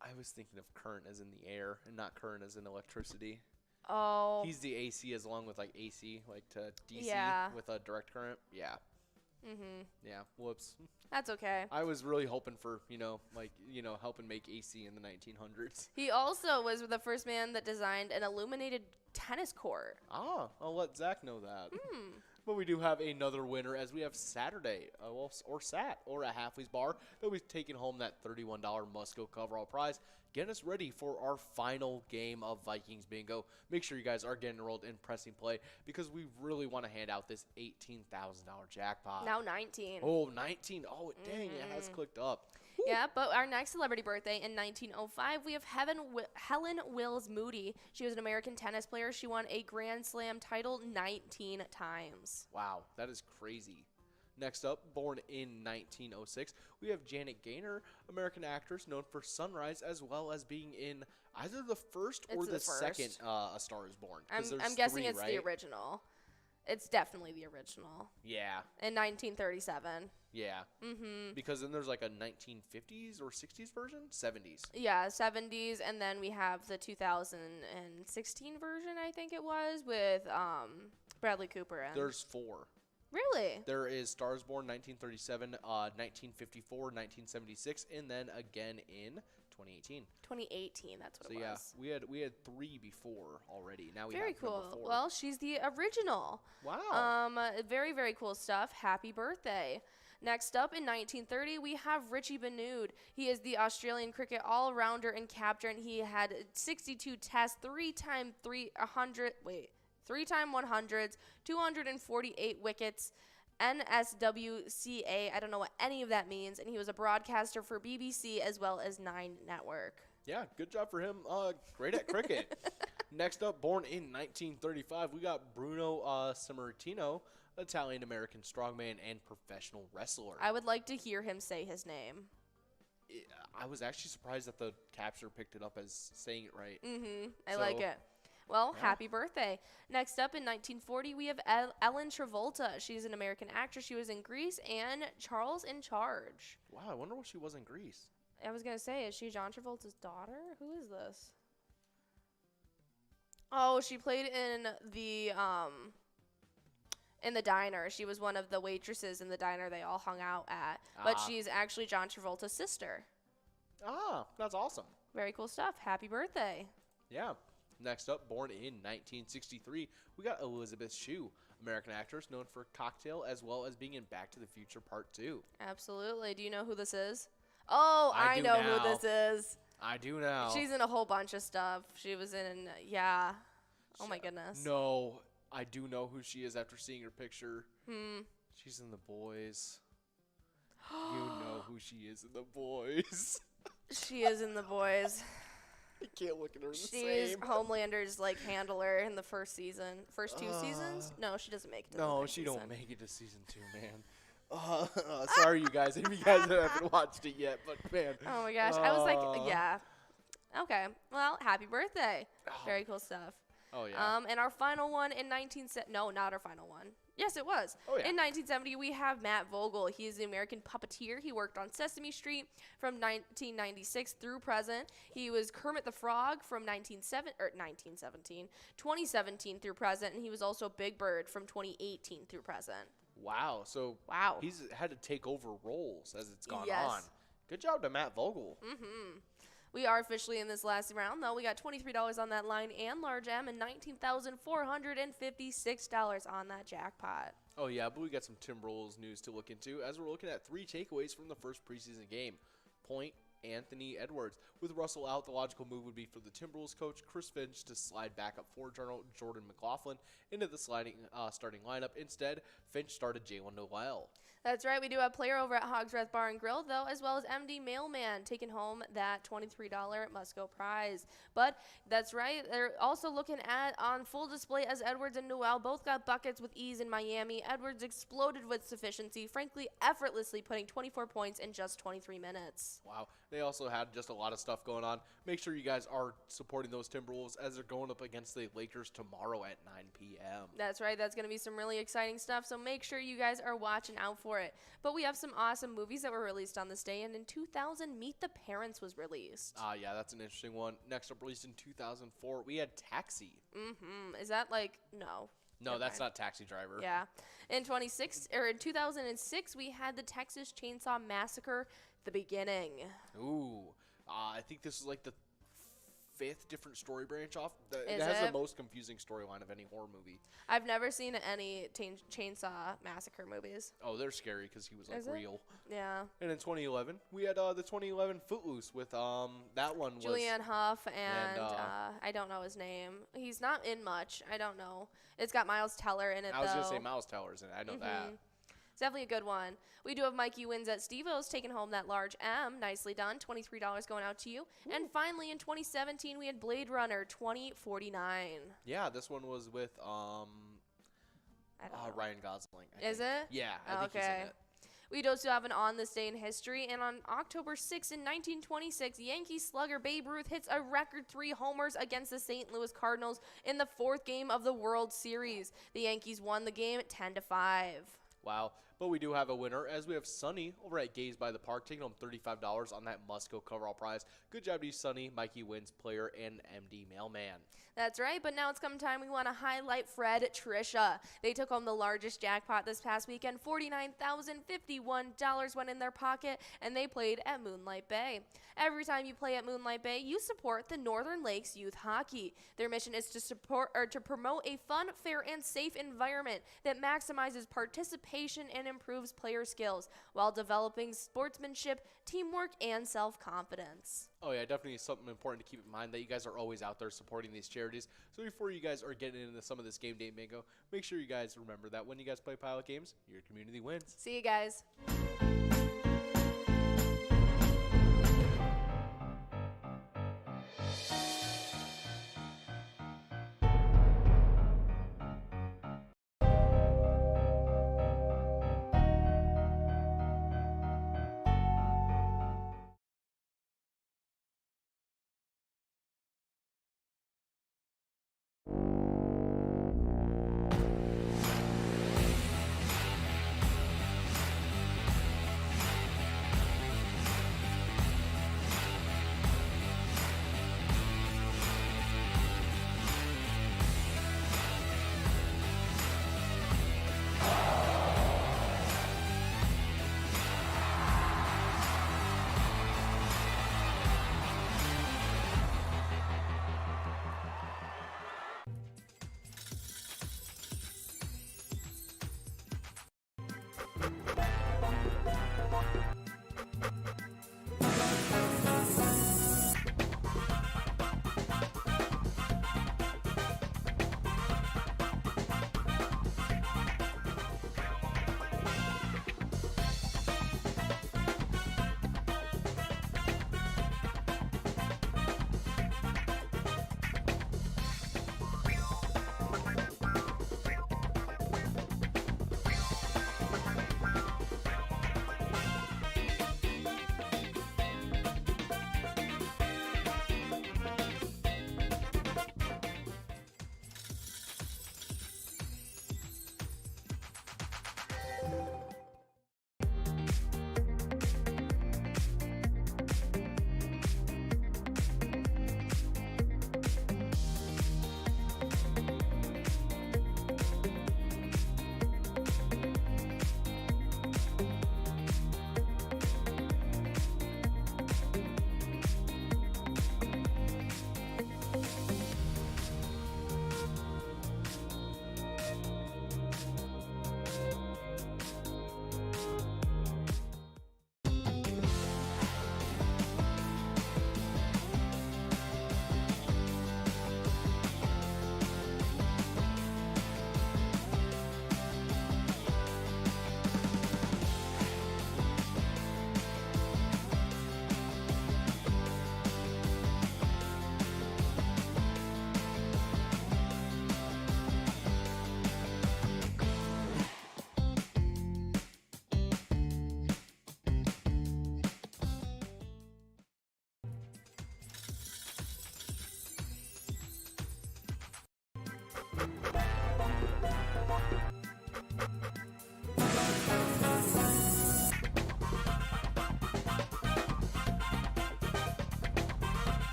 I was thinking of current as in the air and not current as in electricity. Oh. He's the AC as along with like AC, like to DC with a direct current. Yeah. Yeah. Whoops. That's okay. I was really hoping for, helping make AC in the 1900s. He also was the first man that designed an illuminated tennis court. I'll let Zach know that. But we do have another winner as we have Saturday, or at Halfley's Bar. They'll be taking home that $31 Musco coverall prize. Getting us ready for our final game of Vikings Bingo. Make sure you guys are getting enrolled in pressing play because we really want to hand out this $18,000 jackpot. Now 19. Oh, 19. Oh, dang, it has clicked up. Yeah, but our next celebrity birthday in 1905, we have Helen Wills Moody. She was an American tennis player. She won a Grand Slam title 19 times. Wow, that is crazy. Next up, born in 1906, we have Janet Gaynor, American actress known for Sunrise, as well as being in either the first or the second A Star is Born. I'm guessing it's the original. It's definitely the original. Yeah. In 1937. Yeah. Because then there's like a 1950s or 60s version? 70s. Yeah, 70s, and then we have the 2016 version, I think it was, with Bradley Cooper. There's 4. Really? There is Stars Born 1937, 1954, 1976, and then again in 2018. 2018, that's what it was. So yeah, we had 3 before already. Now we very have cool. number 4. Well, she's the original. Wow. Very, very cool stuff. Happy birthday. Next up in 1930, we have Richie Benaud. He is the Australian cricket all-rounder and captain. He had 62 tests, 3x 100s, 248 wickets, NSWCA. I don't know what any of that means. And he was a broadcaster for BBC as well as 9 Network. Yeah, good job for him. Great at cricket. Next up, born in 1935, we got Bruno Sammartino, Italian-American strongman and professional wrestler. I would like to hear him say his name. I was actually surprised that the capture picked it up as saying it right. I like it. Well, happy birthday. Next up in 1940, we have Ellen Travolta. She's an American actress. She was in Grease and Charles in Charge. Wow, I wonder what she was in Grease. I was going to say, is she John Travolta's daughter? Who is this? Oh, she played in the diner. She was one of the waitresses in the diner they all hung out at. But she's actually John Travolta's sister. That's awesome. Very cool stuff. Happy birthday. Yeah. Next up, born in 1963, we got Elizabeth Shue, American actress known for Cocktail as well as being in Back to the Future Part 2. Absolutely. Do you know who this is? Oh, I know who this is. I do now. She's in a whole bunch of stuff. She was in, yeah. Oh, my goodness. No, I do know who she is after seeing her picture. Hmm. She's in The Boys. You know who she is in The Boys. She is in The Boys. I can't look at her the She's same. Homelander's, like, handler in the first season. First 2 seasons? No, she doesn't make it to the No, third she season. don't make it to season 2, man. Sorry, you guys. If you guys haven't watched it yet, but man. Oh, my gosh. I was like, yeah. Okay. Well, happy birthday. Very cool stuff. Oh, yeah. And our final one in no, not our final one. Yes, it was. Oh, yeah. In 1970, we have Matt Vogel. He is the American puppeteer. He worked on Sesame Street from 1996 through present. He was Kermit the Frog from 2017 through present, and he was also Big Bird from 2018 through present. Wow. So Wow. he's had to take over roles as it's gone Yes. on. Good job to Matt Vogel. Mm-hmm. We are officially in this last round, though. We got $23 on that line and large M and $19,456 on that jackpot. Oh, yeah, but we got some Timberwolves news to look into as we're looking at 3 takeaways from the first preseason game. Point, Anthony Edwards. With Russell out, the logical move would be for the Timberwolves coach, Chris Finch, to slide back up for Jordan McLaughlin into the starting lineup. Instead, Finch started Jalen Noel. That's right. We do have player over at Hogs Breath Bar and Grill, though, as well as MD Mailman taking home that $23 must-go prize. But that's right. They're also looking at on full display as Edwards and Noel both got buckets with ease in Miami. Edwards exploded with sufficiency, frankly, effortlessly putting 24 points in just 23 minutes. Wow. They also had just a lot of stuff going on. Make sure you guys are supporting those Timberwolves as they're going up against the Lakers tomorrow at 9 p.m. That's right. That's going to be some really exciting stuff, so make sure you guys are watching out for it. But we have some awesome movies that were released on this day, and in 2000, Meet the Parents was released. Yeah, that's an interesting one. Next up, released in 2004, we had Taxi. Mm-hmm. Is that like, no. No, Never that's mind. not Taxi Driver. Yeah. In 2006, we had the Texas Chainsaw Massacre, The Beginning. Ooh. I think this is like the 5th different story branch off. It Is has it? the most confusing storyline of any horror movie. I've never seen any Chainsaw Massacre movies. Oh, they're scary because he was like Is it? real. Yeah. And in 2011, we had the 2011 Footloose with that one was Julianne Hough and and, I don't know his name. He's not in much. I don't know. It's got Miles Teller in it, I was though. gonna say Miles Towers, and I know that. It's definitely a good one. We do have Mikey Wins at Steve-O's taking home that large M. Nicely done. $23 going out to you. Ooh. And finally, in 2017, we had Blade Runner 2049. Yeah, this one was with I don't know. Ryan Gosling. I Is think. it? Yeah, I think he's in it. We also have an On This Day in History, and on October 6 in 1926, Yankee slugger Babe Ruth hits a record 3 homers against the St. Louis Cardinals in the 4th game of the World Series. The Yankees won the game 10-5. Wow. But we do have a winner, as we have Sunny over at Gaze by the Park taking home $35 on that must-go coverall prize. Good job to you, Sunny, Mikey Wins player, and MD Mailman. That's right, but now it's come time we want to highlight Fred Trisha. They took home the largest jackpot this past weekend. $49,051 went in their pocket, and they played at Moonlight Bay. Every time you play at Moonlight Bay, you support the Northern Lakes Youth Hockey. Their mission is to to promote a fun, fair, and safe environment that maximizes participation and improves player skills while developing sportsmanship, teamwork, and self-confidence. Oh, yeah, definitely something important to keep in mind that you guys are always out there supporting these charities. So before you guys are getting into some of this game day bingo, make sure you guys remember that when you guys play Pilot games, your community wins. See you guys.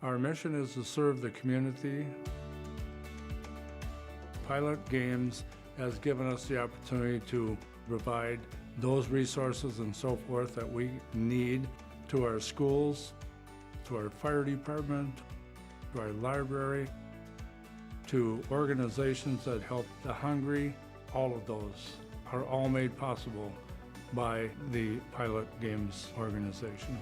Our mission is to serve the community. Pilot Games has given us the opportunity to provide those resources and so forth that we need to our schools, to our fire department, to our library, to organizations that help the hungry. All of those are all made possible by the Pilot Games organization.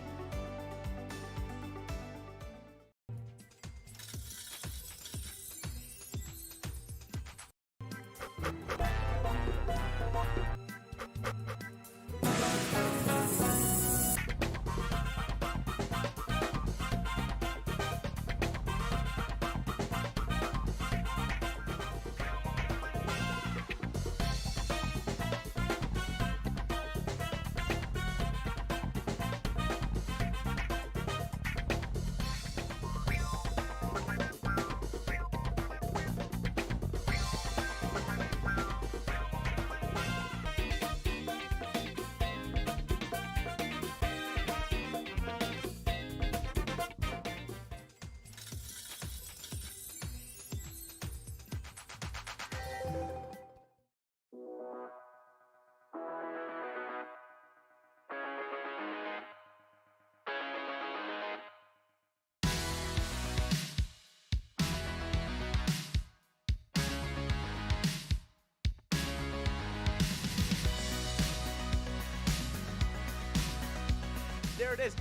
There it is.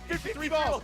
53 balls.